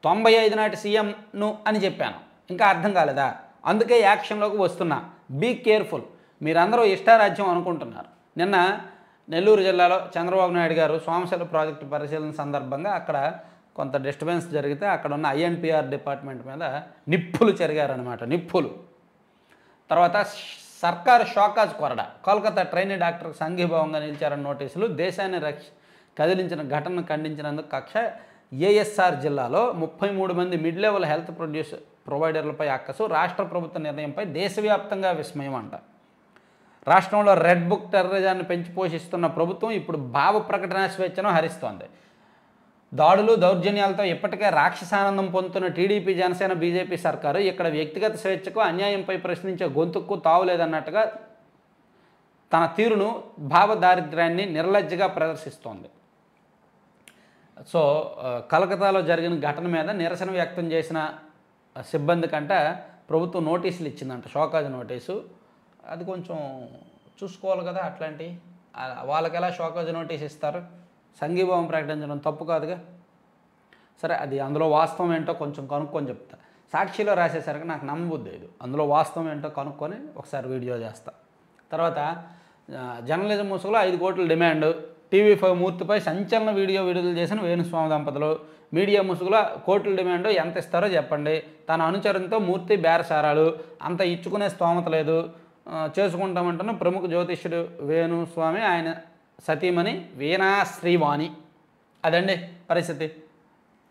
95 నాటి సీఎంను అని చెప్పాను, ఇంకా అర్థం కాలేదా? అందుకే యాక్షన్లోకి వస్తున్నా. Be careful. మీరందరూ ఇష్టారాజ్యం అనుకుంటున్నారు. నిన్న నెల్లూరు జిల్లాలో చంద్రబాబు నాయుడు గారు సోమశిల ప్రాజెక్టు పరిశీలన సందర్భంగా అక్కడ కొంత డిస్టర్బెన్స్ జరిగితే అక్కడ ఉన్న ఐఎన్పిఆర్ డిపార్ట్మెంట్ మీద నిప్పులు చెరిగారనమాట, నిప్పులు. తర్వాత సర్కారు షాకాజ్ కొరడా. కోల్కతా ట్రైనీ డాక్టర్కి సంఘీభావంగా నిలిచారన్న నోటీసులు. దేశాన్ని కదిలించిన ఘటనను ఖండించినందుకు కక్ష. ఏఎస్ఆర్ జిల్లాలో 33 మంది మిడ్ లెవెల్ హెల్త్ ప్రొవైడర్లపై అక్కసు. రాష్ట్ర ప్రభుత్వ నిర్ణయంపై దేశవ్యాప్తంగా విస్మయం అంట. రాష్ట్రంలో రెడ్ బుక్ టెర్రరిజాన్ని పెంచి పోషిస్తున్న ప్రభుత్వం ఇప్పుడు భావ ప్రకటన స్వేచ్ఛను హరిస్తోంది. దాడులు దౌర్జన్యాలతో ఇప్పటికే రాక్షసానందం పొందుతున్న టీడీపీ, జనసేన, బీజేపీ సర్కారు ఇక్కడ వ్యక్తిగత స్వేచ్ఛకు, అన్యాయంపై ప్రశ్నించే గొంతుకు తావులేదన్నట్టుగా తన తీరును, భావ దారిద్ర్యాన్ని నిర్లజ్జగా ప్రదర్శిస్తోంది. సో కలకత్తాలో జరిగిన ఘటన మీద నిరసన వ్యక్తం చేసిన సిబ్బంది కంట ప్రభుత్వం నోటీసులు ఇచ్చిందంట, షోకాజ్ నోటీసు. అది కొంచెం చూసుకోవాలి కదా. అట్లాంటి వాళ్ళకి ఎలా షోకాజ్ నోటీస్ ఇస్తారు? సంఘీభావం ప్రకటించడం తప్పు కాదుగా. సరే, అది అందులో వాస్తవం ఏంటో కొంచెం కనుక్కొని చెప్తా. సాక్షిలో రాసేసరికి నాకు నమ్మబుద్ధి లేదు. అందులో వాస్తవం ఏంటో కనుక్కొని ఒకసారి వీడియో చేస్తా. తర్వాత జర్నలిజం ముసుగులో 5 కోట్ల డిమాండ్. TV5 మూర్తిపై సంచలన వీడియో విడుదల చేసిన వేణుస్వామి దంపతులు. మీడియా ముసుగులో కోట్ల డిమాండ్ ఎంత ఇస్తారో చెప్పండి. తన అనుచరునితో మూర్తి బేరసారాలు. అంత ఇచ్చుకునే స్తోమత లేదు. చేసుకుంటామంటున్న ప్రముఖ జ్యోతిష్యుడు వేణుస్వామి, ఆయన సతీమణి వీణా శ్రీవాణి. అదండి పరిస్థితి.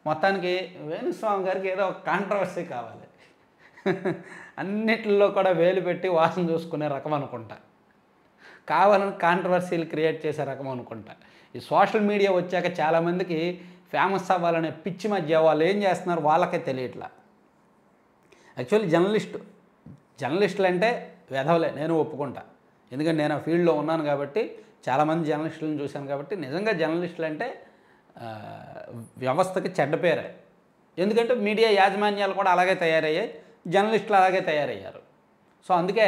మొత్తానికి వేణుస్వామి గారికి ఏదో ఒక కాంట్రవర్సీ కావాలి. అన్నిటిలో కూడా వేలు పెట్టి వాసన చూసుకునే రకం అనుకుంటా, కావాలని కాంట్రవర్సీలు క్రియేట్ చేసే రకం అనుకుంటా. ఈ సోషల్ మీడియా వచ్చాక చాలామందికి ఫేమస్ అవ్వాలనే పిచ్చి మధ్య వాళ్ళు ఏం చేస్తున్నారు వాళ్ళకే తెలియట్లా. యాక్చువల్లీ జర్నలిస్టులు అంటే వెధవలే, నేను ఒప్పుకుంటా. ఎందుకంటే నేను ఆ ఫీల్డ్లో ఉన్నాను కాబట్టి, చాలామంది జర్నలిస్టులను చూశాను కాబట్టి. నిజంగా జర్నలిస్టులు అంటే వ్యవస్థకి చెడ్డ పేరే. ఎందుకంటే మీడియా యాజమాన్యాలు కూడా అలాగే తయారయ్యాయి, జర్నలిస్టులు అలాగే తయారయ్యారు. సో అందుకే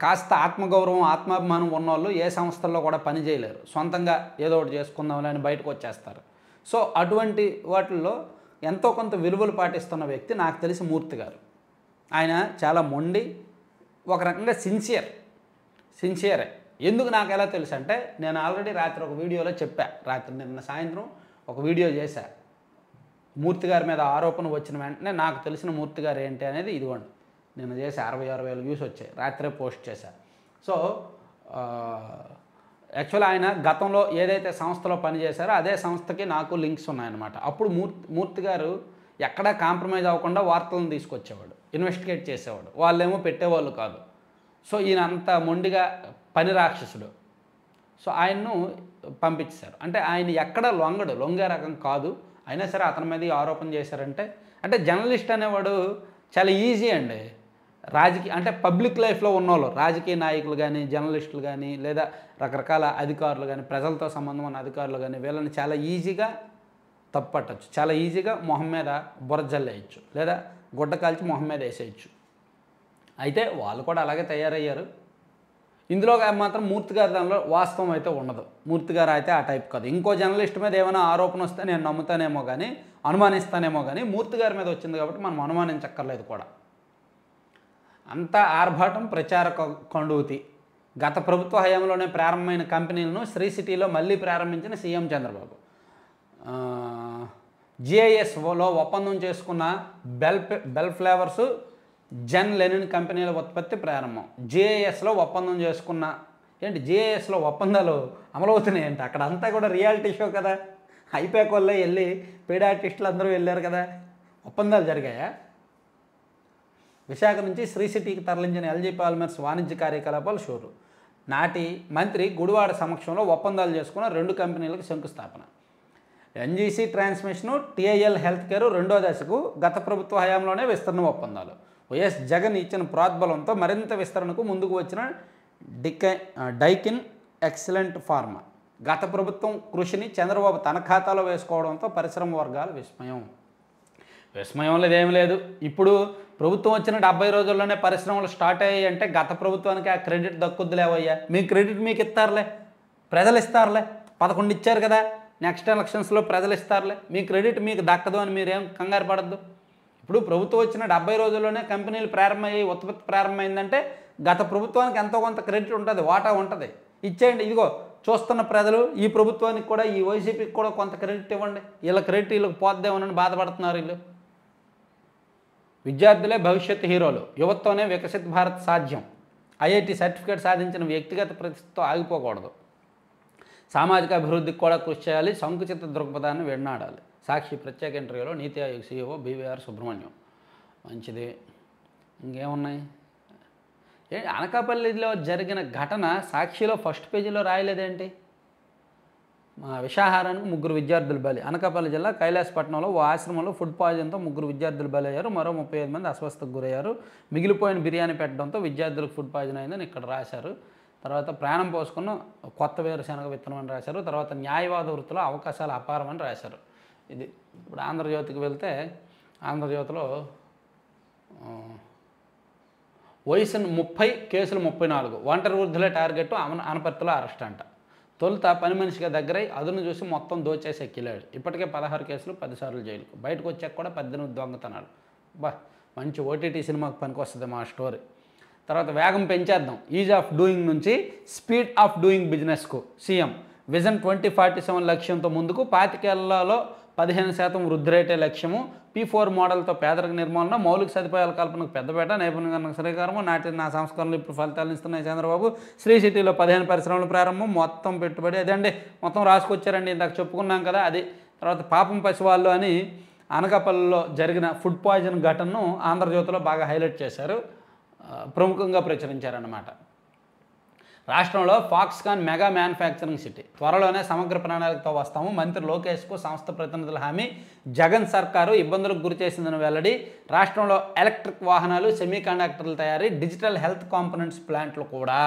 కాస్త ఆత్మగౌరవం ఆత్మాభిమానం ఉన్నవాళ్ళు ఏ సంస్థల్లో కూడా పని చేయలేరు, సొంతంగా ఏదో ఒకటి చేసుకుందామని అని బయటకు వచ్చేస్తారు. సో అటువంటి వాటిల్లో ఎంతో కొంత విలువలు పాటిస్తున్న వ్యక్తి నాకు తెలిసి మూర్తి గారు. ఆయన చాలా మొండి, ఒక రకంగా సిన్సియరే. ఎందుకు నాకు ఎలా తెలుసు అంటే, నేను ఆల్రెడీ రాత్రి ఒక వీడియోలో చెప్పా, నిన్న సాయంత్రం ఒక వీడియో చేశా. మూర్తి గారి మీద ఆరోపణ వచ్చిన వెంటనే నాకు తెలిసిన మూర్తి గారు ఏంటి అనేది ఇదిగోండి, నేను చేసి 66,000 వ్యూస్ వచ్చాయి, రాత్రే పోస్ట్ చేశా. సో యాక్చువల్ ఆయన గతంలో ఏదైతే సంస్థలో పనిచేశారో అదే సంస్థకి నాకు లింక్స్ ఉన్నాయన్నమాట. అప్పుడు మూర్తి గారు ఎక్కడా కాంప్రమైజ్ అవ్వకుండా వార్తలను తీసుకొచ్చేవాడు, ఇన్వెస్టిగేట్ చేసేవాడు, వాళ్ళేమో పెట్టేవాళ్ళు కాదు. సో ఈయన అంత మొండిగా పని రాక్షసుడు. సో ఆయన్ను పంపించారు. అంటే ఆయన ఎక్కడ లొంగే రకం కాదు. అయినా సరే అతని మీద ఆరోపణ చేశారంటే, అంటే జర్నలిస్ట్ అనేవాడు చాలా ఈజీ అండి. అంటే పబ్లిక్ లైఫ్లో ఉన్నవాళ్ళు, రాజకీయ నాయకులు కానీ, జర్నలిస్టులు కానీ, లేదా రకరకాల అధికారులు కానీ, ప్రజలతో సంబంధం ఉన్న అధికారులు కానీ, వీళ్ళని చాలా ఈజీగా తప్పట్టచ్చు, చాలా ఈజీగా మొహం మీద బురజల్లేయచ్చు, లేదా గుడ్డ కాల్చి మొహం మీద వేసేయచ్చు. అయితే వాళ్ళు కూడా అలాగే తయారయ్యారు. ఇందులో మాత్రం మూర్తి గారి దానిలో వాస్తవం అయితే ఉండదు. మూర్తి గారు అయితే ఆ టైప్ కాదు. ఇంకో జర్నలిస్ట్ మీద ఏమైనా ఆరోపణ వస్తే నేను నమ్ముతానేమో కానీ, అనుమానిస్తానేమో కానీ, మూర్తి గారి మీద వచ్చింది కాబట్టి మనం అనుమానించక్కర్లేదు కూడా. అంతా ఆర్భాటం, ప్రచార కండూతి. గత ప్రభుత్వ హయాంలోనే ప్రారంభమైన కంపెనీలను శ్రీ సిటీలో మళ్ళీ ప్రారంభించిన సీఎం చంద్రబాబు. జిఐఎస్లో ఒప్పందం చేసుకున్న బెల్ ఫ్లేవర్స్, జెన్ లెనిన్ కంపెనీల ఉత్పత్తి ప్రారంభం. జిఐఎస్లో ఒప్పందం చేసుకున్న జిఐఎస్లో ఒప్పందాలు అమలవుతున్నాయి ఏంటి? అక్కడ అంతా కూడా రియాలిటీ షో కదా, అయిపోయాక వాళ్ళే వెళ్ళి పెయిడ్ ఆర్టిస్టులు అందరూ వెళ్ళారు కదా, ఒప్పందాలు జరిగాయా? విశాఖ నుంచి శ్రీ సిటీకి తరలించిన ఎల్జీ పాలిమర్స్ వాణిజ్య కార్యకలాపాలు షూరు. నాటి మంత్రి గుడివాడ సమక్షంలో ఒప్పందాలు చేసుకున్న 2 కంపెనీలకు శంకుస్థాపన. ఎన్జీసీ ట్రాన్స్మిషను, టీఐఎల్ హెల్త్ కేర్ రెండో దశకు గత ప్రభుత్వ హయాంలోనే విస్తరణ ఒప్పందాలు. వైఎస్ జగన్ ఇచ్చిన ప్రోద్బలంతో మరింత విస్తరణకు ముందుకు వచ్చిన డైకిన్ ఎక్సలెంట్ ఫార్మా. గత ప్రభుత్వం కృషిని చంద్రబాబు తన ఖాతాలో వేసుకోవడంతో పరిశ్రమ వర్గాల విస్మయం లేదేమీ లేదు. ఇప్పుడు ప్రభుత్వం వచ్చిన 70 రోజుల్లోనే పరిశ్రమలు స్టార్ట్ అయ్యాయి అంటే గత ప్రభుత్వానికి ఆ క్రెడిట్ దక్కుద్దులేవయ్యా. మీ క్రెడిట్ మీకు ఇస్తారులే, ప్రజలు ఇస్తారులే. 11 ఇచ్చారు కదా, నెక్స్ట్ ఎలక్షన్స్లో ప్రజలు ఇస్తారులే. మీ క్రెడిట్ మీకు దక్కదు అని మీరేం కంగారు పడద్దు. ఇప్పుడు ప్రభుత్వం వచ్చిన 70 రోజుల్లోనే కంపెనీలు ప్రారంభమయ్యాయి, ఉత్పత్తి ప్రారంభమైందంటే గత ప్రభుత్వానికి ఎంతో కొంత క్రెడిట్ ఉంటుంది, వాటా ఉంటుంది. ఇచ్చేయండి. ఇదిగో చూస్తున్న ప్రజలు ఈ ప్రభుత్వానికి కూడా, ఈ వైసీపీకి కూడా కొంత క్రెడిట్ ఇవ్వండి. వీళ్ళ క్రెడిట్ వీళ్ళకి పోద్దేమోనని బాధపడుతున్నారు వీళ్ళు. విద్యార్థులే భవిష్యత్తు హీరోలు, యువతతోనే వికసిత్ భారత్ సాధ్యం. ఐఐటి సర్టిఫికేట్ సాధించిన వ్యక్తిగత ప్రతిష్టతో ఆగిపోకూడదు, సామాజిక అభివృద్ధికి కూడా కృషి చేయాలి, సంకుచిత దృక్పథాన్ని వెన్నాడాలి. సాక్షి ప్రత్యేక ఇంటర్వ్యూలో నీతి ఆయోగ్ సీఈఓ బీవీఆర్ సుబ్రహ్మణ్యం. మంచిది. ఇంకేమున్నాయి? అనకాపల్లిలో జరిగిన ఘటన సాక్షిలో ఫస్ట్ పేజీలో రాయలేదేంటి? విషాహారానికి 3 విద్యార్థులు బలి. అనకాపల్లి జిల్లా కైలాసపట్నంలో ఓ ఆశ్రమంలో ఫుడ్ పాయిజన్తో 3 విద్యార్థులు బలయ్యారు, మరో 35 మంది అస్వస్థకు గురయ్యారు. మిగిలిపోయిన బిర్యానీ పెట్టడంతో విద్యార్థులకు ఫుడ్ పాయిజన్ అయిందని ఇక్కడ రాశారు. తర్వాత ప్రాణం పోసుకున్న కొత్త వేరుశనగ విత్తనం అని రాశారు. తర్వాత న్యాయవాద వృత్తిలో అవకాశాలు అపారమని రాశారు. ఇది ఇప్పుడు ఆంధ్రజ్యోతికి వెళ్తే, ఆంధ్రజ్యోతిలో వయసు 30, కేసులు 34, ఒంటరి వృద్ధులే టార్గెట్, అనపర్తిలో అరెస్ట్ అంట. తొలుత పని మనిషిగా దగ్గరై అదును చూసి మొత్తం దోచేసి ఎక్కిలాడు. ఇప్పటికే 16 కేసులు, 10 సార్లు జైలుకు. బయటకు వచ్చాక కూడా 18 దొంగతనాలు. మంచి ఓటీటీ సినిమాకి పనికొస్తుంది మా స్టోరీ. తర్వాత వేగం పెంచేద్దాం, ఈజ్ ఆఫ్ డూయింగ్ నుంచి స్పీడ్ ఆఫ్ డూయింగ్ బిజినెస్కు సీఎం. విజన్ 2047 లక్ష్యంతో ముందుకు, 25 ఏళ్లలో 15% వృద్ధి రేటే లక్ష్యము. P4 మోడల్తో పేదరిక నిర్మూలన, మౌలిక సదుపాయాల కల్పనకు పెద్దపేట, నైపుణ్యానికి శ్రీకారము. నా సంస్కరణలు ఇప్పుడు ఫలితాలు ఇస్తున్నాయి చంద్రబాబు. శ్రీ సిటీలో 15 పరిశ్రమల ప్రారంభం, మొత్తం పెట్టుబడి. అదండి మొత్తం రాసుకొచ్చారండి, ఇందాక చెప్పుకున్నాం కదా అది. తర్వాత పాపం పసివాళ్ళు అని అనకాపల్లిలో జరిగిన ఫుడ్ పాయిజన్ ఘటనను ఆంధ్రజ్యోతిలో బాగా హైలైట్ చేశారు, ప్రముఖంగా ప్రచురించారన్నమాట. రాష్ట్రంలో ఫాక్స్కాన్ మెగా మ్యానుఫ్యాక్చరింగ్ సిటీ, త్వరలోనే సమగ్ర ప్రణాళికతో వస్తాము. మంత్రి లోకేష్కు సంస్థ ప్రతినిధుల హామీ. జగన్ సర్కారు ఇబ్బందులకు గురిచేసిందని వెల్లడి. రాష్ట్రంలో ఎలక్ట్రిక్ వాహనాలు, సెమీకండక్టర్ల తయారీ, డిజిటల్ హెల్త్ కాంపోనెంట్స్ ప్లాంట్లు కూడా.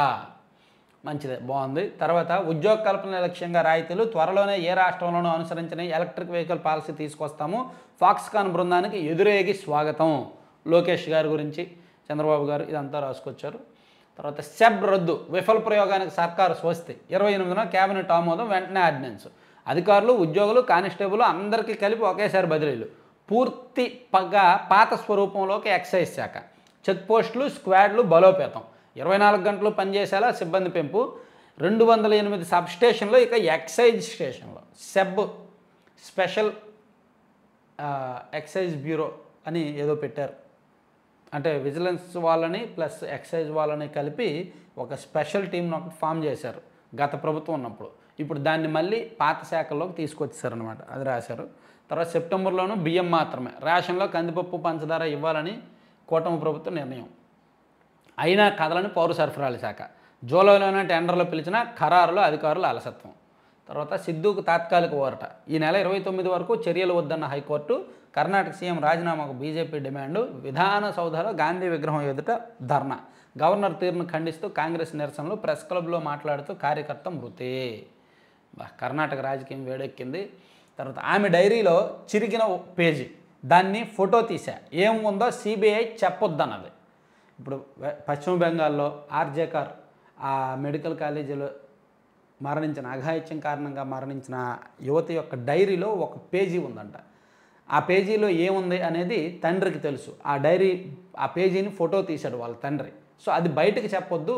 మంచిదే, బాగుంది. తర్వాత ఉద్యోగ కల్పన లక్ష్యంగా రాయితీలు, త్వరలోనే ఏ రాష్ట్రంలోనూ అనుసరించిన ఎలక్ట్రిక్ వెహికల్ పాలసీ తీసుకొస్తాము. ఫాక్స్కాన్ బృందానికి ఎదురేగి స్వాగతం. లోకేష్ గారి గురించి చంద్రబాబు గారు ఇదంతా రాసుకొచ్చారు. తర్వాత సెబ్ రద్దు, విఫల ప్రయోగానికి సర్కారు స్వస్తి. 28న కేబినెట్ ఆమోదం, వెంటనే ఆర్డినెన్స్. అధికారులు, ఉద్యోగులు, కానిస్టేబుల్ అందరికీ కలిపి ఒకేసారి బదిలీలు. పూర్తి పాత స్వరూపంలోకి ఎక్సైజ్ శాఖ. చెక్ పోస్టులు, స్క్వాడ్లు బలోపేతం. 24 గంటలు పనిచేసేలా సిబ్బంది పెంపు. 208 సబ్ స్టేషన్లు, ఇక ఎక్సైజ్ స్టేషన్లో సెబ్ స్పెషల్ ఎక్సైజ్ బ్యూరో అని ఏదో పెట్టారు. అంటే విజిలెన్స్ వాళ్ళని ప్లస్ ఎక్సైజ్ వాళ్ళని కలిపి ఒక స్పెషల్ టీంను ఒకటి ఫామ్ చేశారు గత ప్రభుత్వం ఉన్నప్పుడు. ఇప్పుడు దాన్ని మళ్ళీ పాత శాఖల్లోకి తీసుకొచ్చేసారనమాట, అది రాశారు. తర్వాత సెప్టెంబర్లోనూ బియ్యం మాత్రమే, రేషన్లో కందిపప్పు, పంచదార ఇవ్వాలని కూటమి ప్రభుత్వం నిర్ణయం. అయినా కదలని పౌర సరఫరాల శాఖ. జూలైలోనే టెండర్లు పిలిచిన ఖరారులో అధికారుల అలసత్వం. తర్వాత సిద్ధుకు తాత్కాలిక ఊరట. ఈ నెల 29 వరకు చర్యలు వద్దన్న హైకోర్టు. కర్ణాటక సీఎం రాజీనామాకు బీజేపీ డిమాండు. విధాన సౌధలో గాంధీ విగ్రహం ఎదుట ధర్నా. గవర్నర్ తీరును ఖండిస్తూ కాంగ్రెస్ నిరసనలు. ప్రెస్ క్లబ్లో మాట్లాడుతూ కార్యకర్త మృతి. కర్ణాటక రాజకీయం వేడెక్కింది. తర్వాత ఆమె డైరీలో చిరిగిన పేజీ, దాన్ని ఫోటో తీసా, ఏం ఉందో సిబిఐ చెప్పొద్దన్నది. ఇప్పుడు పశ్చిమ బెంగాల్లో ఆర్జేకర్ ఆ మెడికల్ కాలేజీలో మరణించిన, అఘాయిత్యం కారణంగా మరణించిన యువతి యొక్క డైరీలో ఒక పేజీ ఉందంట. ఆ పేజీలో ఏముంది అనేది తండ్రికి తెలుసు. ఆ పేజీని ఫోటో తీశాడు వాళ్ళ తండ్రి. సో అది బయటకు చెప్పొద్దు,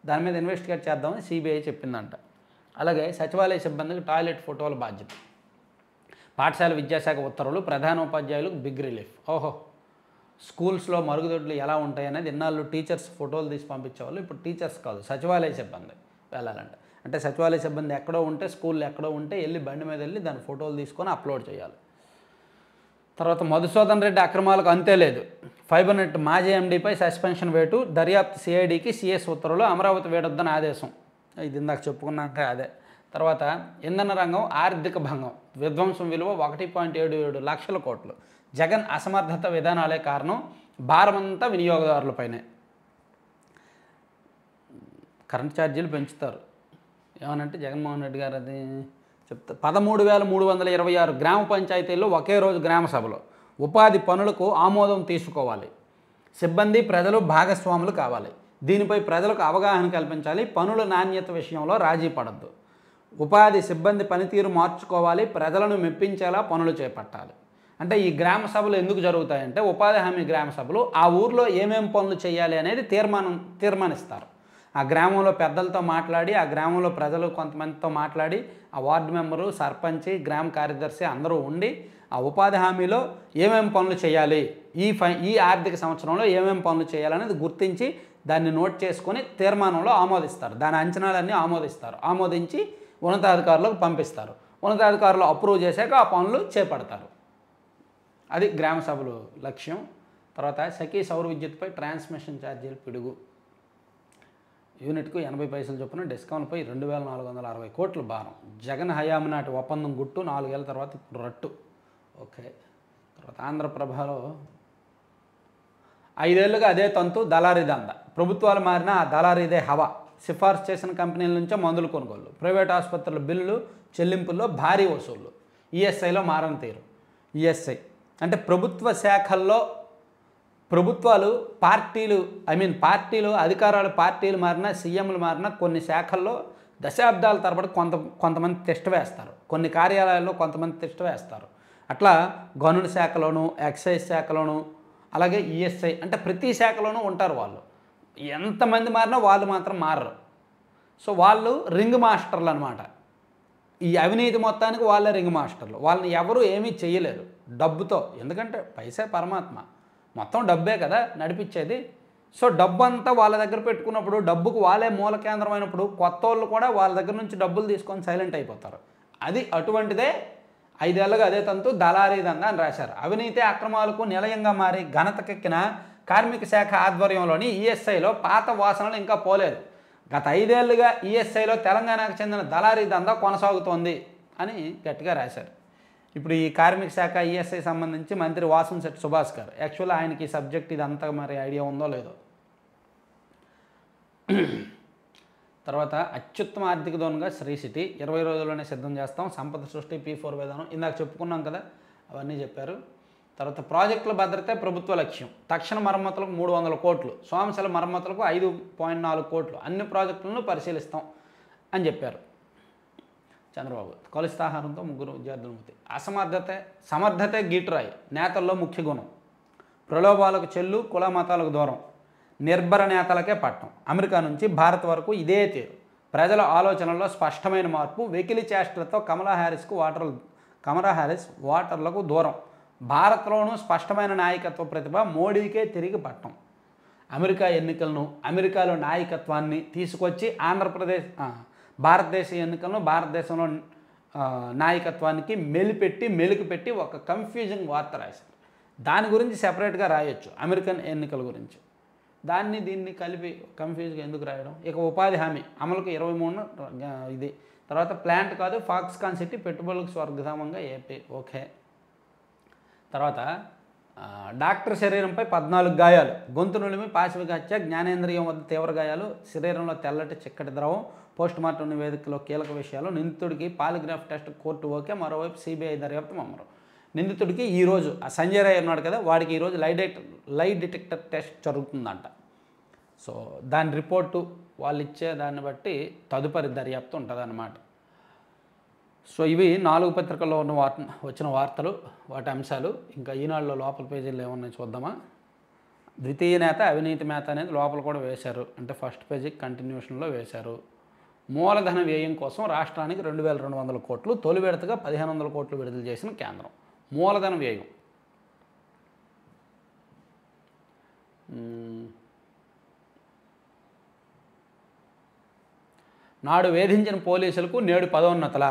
దాని మీద ఇన్వెస్టిగేట్ చేద్దామని సిబిఐ చెప్పిందంట. అలాగే సచివాలయ సిబ్బందికి టాయిలెట్ ఫోటోల బాధ్యత. పాఠశాల విద్యాశాఖ ఉత్తర్వులు. ప్రధానోపాధ్యాయులకు బిగ్ రిలీఫ్. ఓహో, స్కూల్స్లో మరుగుదొడ్లు ఎలా ఉంటాయి అనేది ఇన్నాళ్ళు టీచర్స్ ఫోటోలు తీసి పంపించేవాళ్ళు. ఇప్పుడు టీచర్స్ కాదు, సచివాలయ సిబ్బంది వెళ్ళాలంట. అంటే సచివాలయ సిబ్బంది ఎక్కడో ఉంటే, స్కూల్లో ఎక్కడో ఉంటే వెళ్ళి బండి మీద వెళ్ళి దాని ఫోటోలు తీసుకొని అప్లోడ్ చేయాలి. తర్వాత మధుసూదన్ రెడ్డి అక్రమాలకు అంతే లేదు. ఫైబర్ నెట్ మాజీ ఎండీపై సస్పెన్షన్ వేటు. దర్యాప్తు సిఐడికి సిఎస్ ఉత్తర్వులు. అమరావతి వేడొద్దని ఆదేశం. ఇది ఇందాక చెప్పుకున్నాక అదే. తర్వాత ఇంధన రంగం ఆర్థిక భంగం. విధ్వంసం విలువ 1.77 లక్షల కోట్లు. జగన్ అసమర్థత విధానాలే కారణం. భారమంతా వినియోగదారులపైనే. కరెంట్ ఛార్జీలు పెంచుతారు. ఏమనంటే జగన్మోహన్ రెడ్డి గారు అది చెప్తా. 13,326 గ్రామ పంచాయతీల్లో ఒకే రోజు గ్రామ సభలో. ఉపాధి పనులకు ఆమోదం తీసుకోవాలి. సిబ్బంది, ప్రజలు భాగస్వాములు కావాలి. దీనిపై ప్రజలకు అవగాహన కల్పించాలి. పనుల నాణ్యత విషయంలో రాజీ పడద్దు. ఉపాధి సిబ్బంది పనితీరు మార్చుకోవాలి. ప్రజలను మెప్పించేలా పనులు చేపట్టాలి. అంటే ఈ గ్రామ సభలు ఎందుకు జరుగుతాయంటే, ఉపాధి హామీ గ్రామ సభలు ఆ ఊర్లో ఏమేం పనులు చేయాలి అనేది తీర్మానిస్తారు. ఆ గ్రామంలో పెద్దలతో మాట్లాడి, ఆ గ్రామంలో ప్రజలు కొంతమందితో మాట్లాడి, ఆ వార్డు మెంబరు, సర్పంచి, గ్రామ కార్యదర్శి అందరూ ఉండి ఆ ఉపాధి హామీలో ఏమేం పనులు చేయాలి, ఈ ఆర్థిక సంవత్సరంలో ఏమేం పనులు చేయాలనేది గుర్తించి దాన్ని నోట్ చేసుకొని తీర్మానంలో ఆమోదిస్తారు. దాని అంచనాలన్నీ ఆమోదిస్తారు. ఆమోదించి ఉన్నతాధికారులకు పంపిస్తారు. ఉన్నతాధికారులు అప్రూవ్ చేశాక ఆ పనులు చేపడతారు. అది గ్రామ సభలు లక్ష్యం. తర్వాత సఖీ సౌర విద్యుత్పై ట్రాన్స్మిషన్ ఛార్జీలు పిడుగు. యూనిట్కు 80 పైసలు చొప్పున డిస్కౌంట్పై 2,460 కోట్ల భారం. జగన్ హయాము నాటి ఒప్పందం గుట్టు, 4 ఏళ్ల తర్వాత ఇప్పుడు రట్టు. ఓకే. తర్వాత ఆంధ్రప్రభలో 5 ఏళ్లుగా అదే తంతు, దళారీ దంద. ప్రభుత్వాలు మారినా ఆ దళారీదే హవా. సిఫార్సు చేసిన కంపెనీల నుంచే మందులు కొనుగోలు. ప్రైవేట్ ఆసుపత్రుల బిల్లులు చెల్లింపుల్లో భారీ వసూళ్లు. ఈఎస్ఐలో మారని తీరు. ఈఎస్ఐ అంటే ప్రభుత్వ శాఖల్లో ప్రభుత్వాలు పార్టీలు అధికారాలు పార్టీలు మారినా, సీఎంలు మారినా కొన్ని శాఖల్లో దశాబ్దాల తరబడి కొంతమంది తిష్ట వేస్తారు. కొన్ని కార్యాలయాల్లో కొంతమంది తిష్ట వేస్తారు. అట్లా గనుల శాఖలోను, ఎక్సైజ్ శాఖలోను, అలాగే ఈఎస్ఐ అంటే ప్రతి శాఖలోనూ ఉంటారు వాళ్ళు. ఎంతమంది మారినా వాళ్ళు మాత్రం మారరు. సో వాళ్ళు రింగ్ మాస్టర్లు అనమాట. ఈ అవినీతి మొత్తానికి వాళ్ళే రింగ్ మాస్టర్లు. వాళ్ళని ఎవరు ఏమీ చేయలేరు డబ్బుతో. ఎందుకంటే పైసే పరమాత్మ, మొత్తం డబ్బే కదా నడిపించేది. సో డబ్బు అంతా వాళ్ళ దగ్గర పెట్టుకున్నప్పుడు, డబ్బుకు వాళ్ళే మూల కేంద్రమైనప్పుడు కొత్త వాళ్ళు కూడా వాళ్ళ దగ్గర నుంచి డబ్బులు తీసుకొని సైలెంట్ అయిపోతారు. అది అటువంటిదే 5 ఏళ్లుగా అదే తంతు దళారీ దందా అని రాశారు. అవినీతి అక్రమాలకు నిలయంగా మారి ఘనతకెక్కిన కార్మిక శాఖ ఆధ్వర్యంలోని ఈఎస్ఐలో పాత వాసనలు ఇంకా పోలేదు. గత 5 ఏళ్లుగా ఈఎస్ఐలో తెలంగాణకు చెందిన దళారీ దందా కొనసాగుతోంది అని గట్టిగా రాశారు. ఇప్పుడు ఈ కార్మిక శాఖ ఈఎస్ఐ సంబంధించి మంత్రి వాసంశెట్టి సుభాష్ గారు, యాక్చువల్గా ఆయనకి ఈ సబ్జెక్ట్ ఇదంతా మరి ఐడియా ఉందో లేదో. తర్వాత అత్యుత్తమ ఆర్థిక జోన్గా శ్రీ సిటీ 20 రోజుల్లోనే సిద్ధం చేస్తాం. సంపద సృష్టి P4 విధానం ఇందాక చెప్పుకున్నాం కదా, అవన్నీ చెప్పారు. తర్వాత ప్రాజెక్టుల భద్రతే ప్రభుత్వ లక్ష్యం. తక్షణ మరమ్మతులకు 300 కోట్లు, సోమశిల మరమ్మతులకు 5.4 కోట్లు, అన్ని ప్రాజెక్టులను పరిశీలిస్తాం అని చెప్పారు చంద్రబాబు. కలుషితాహారంతో 3 విద్యార్థుల మృతి. సమర్థతే గీటురాయి, నేతల్లో ముఖ్య గుణం. ప్రలోభాలకు చెల్లు, కుల మతాలకు దూరం, నిర్భర నేతలకే పట్టం. అమెరికా నుంచి భారత్ వరకు ఇదే తీరు. ప్రజల ఆలోచనల్లో స్పష్టమైన మార్పు. వెకిలి చేష్టలతో కమలా హ్యారిస్ ఓటర్లకు దూరం. భారత్లోనూ స్పష్టమైన నాయకత్వ ప్రతిభ. మోడీకే తిరిగి పట్టం. అమెరికా ఎన్నికలను, అమెరికాలో నాయకత్వాన్ని తీసుకొచ్చి భారతదేశ ఎన్నికలను భారతదేశంలో నాయకత్వానికి మెలిపెట్టి ఒక కన్ఫ్యూజింగ్ వార్త రాశారు. దాని గురించి సెపరేట్గా రాయొచ్చు, అమెరికన్ ఎన్నికల గురించి. దీన్ని కలిపి కన్ఫ్యూజ్గా ఎందుకు రాయడం? ఇక ఉపాధి హామీ అమలుకు 23 ఇది. తర్వాత ప్లాంట్ కాదు ఫాక్స్కాన్ సిటీ, పెట్టుబడులకు స్వర్గధామంగా ఏపీ. ఓకే. తర్వాత డాక్టర్ శరీరంపై 14 గాయాలు. గొంతు నులిమి పాశవిక హత్య, జ్ఞానేంద్రియం వద్ద తీవ్ర గాయాలు, శరీరంలో తెల్లటి చిక్కటి ద్రవం, పోస్టుమార్టం నివేదికలో కీలక విషయాలు. నిందితుడికి పాలిగ్రాఫ్ టెస్ట్ కోర్టు ఓకే. మరోవైపు సిబిఐ దర్యాప్తు మమ్మరు. నిందితుడికి ఈరోజు సంజయ్ రాయ్ ఉన్నాడు కదా, వాడికి ఈరోజు లై డిటెక్టర్ టెస్ట్ జరుగుతుందంట. సో దాని రిపోర్టు వాళ్ళు ఇచ్చే దాన్ని బట్టి తదుపరి దర్యాప్తు ఉంటుంది అన్నమాట. సో ఇవి 4 పత్రికల్లో ఉన్న వచ్చిన వార్తలు, వాటి అంశాలు. ఇంకా ఈనాడులో లోపల పేజీలు ఏమన్నాయి చూద్దామా. ద్వితీయ నేత అవినీతి మేత అనేది లోపల కూడా వేశారు, అంటే ఫస్ట్ పేజీ కంటిన్యూషన్లో వేశారు. మూలధన వ్యయం కోసం రాష్ట్రానికి 2200 కోట్లు, తొలి విడతగా 1500 కోట్లు విడుదల చేసిన కేంద్రం. మూలధన వ్యయం నాడు వేధించిన పోలీసులకు నేడు పదోన్నతల.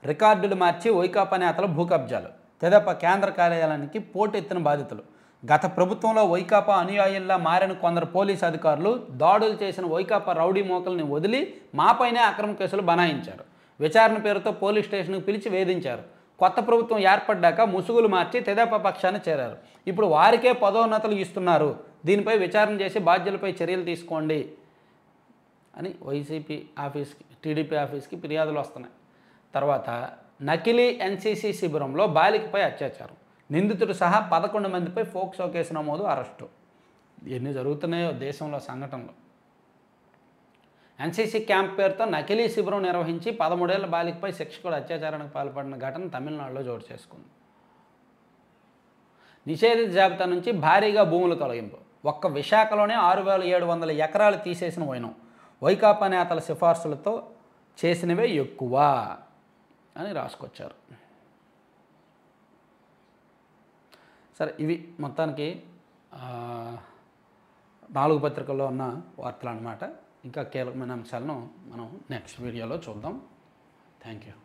రికార్డులు మార్చి వైకాపా నేతల భూకబ్జాలు. తెదేపా కేంద్ర కార్యాలయానికి పోటెత్తిన బాధితులు. గత ప్రభుత్వంలో వైకాపా అనుయాయుల్లా మారిన కొందరు పోలీసు అధికారులు దాడులు చేసిన వైకాపా రౌడీ మోకల్ని వదిలి మాపైనే అక్రమ కేసులు బనాయించారు. విచారణ పేరుతో పోలీస్ స్టేషన్కు పిలిచి వేధించారు. కొత్త ప్రభుత్వం ఏర్పడ్డాక ముసుగులు మార్చి తెదేపా పక్షాన్ని చేరారు. ఇప్పుడు వారికే పదోన్నతలు ఇస్తున్నారు. దీనిపై విచారణ చేసి బాధ్యులపై చర్యలు తీసుకోండి అని వైసీపీ ఆఫీస్కి, టీడీపీ ఆఫీస్కి ఫిర్యాదులు వస్తున్నాయి. తర్వాత నకిలీ ఎన్సీసీ శిబిరంలో బాలికపై అత్యాచారం. నిందితుడు సహా 11 మందిపై ఫోక్సో కేసు నమోదు, అరెస్టు. ఎన్ని జరుగుతున్నాయో దేశంలో సంఘటనలు. ఎన్సీసీ క్యాంప్ పేరుతో నకిలీ శిబిరం నిర్వహించి 13 ఏళ్ల బాలికపై శిక్షకుడు అత్యాచారానికి పాల్పడిన ఘటన తమిళనాడులో చోటు చేసుకుంది. నిషేధిత జాబితా నుంచి భారీగా భూముల తొలగింపు. ఒక్క విశాఖలోనే 6700 ఎకరాలు తీసేసిన వైనం. వైకాపా నేతల సిఫార్సులతో చేసినవే ఎక్కువ అని రాసుకొచ్చారు. సరే, ఇవి మొత్తానికి 4 పత్రికల్లో ఉన్న వార్తలు అన్నమాట. ఇంకా కీలకమైన అంశాలను మనం నెక్స్ట్ వీడియోలో చూద్దాం. Thank you.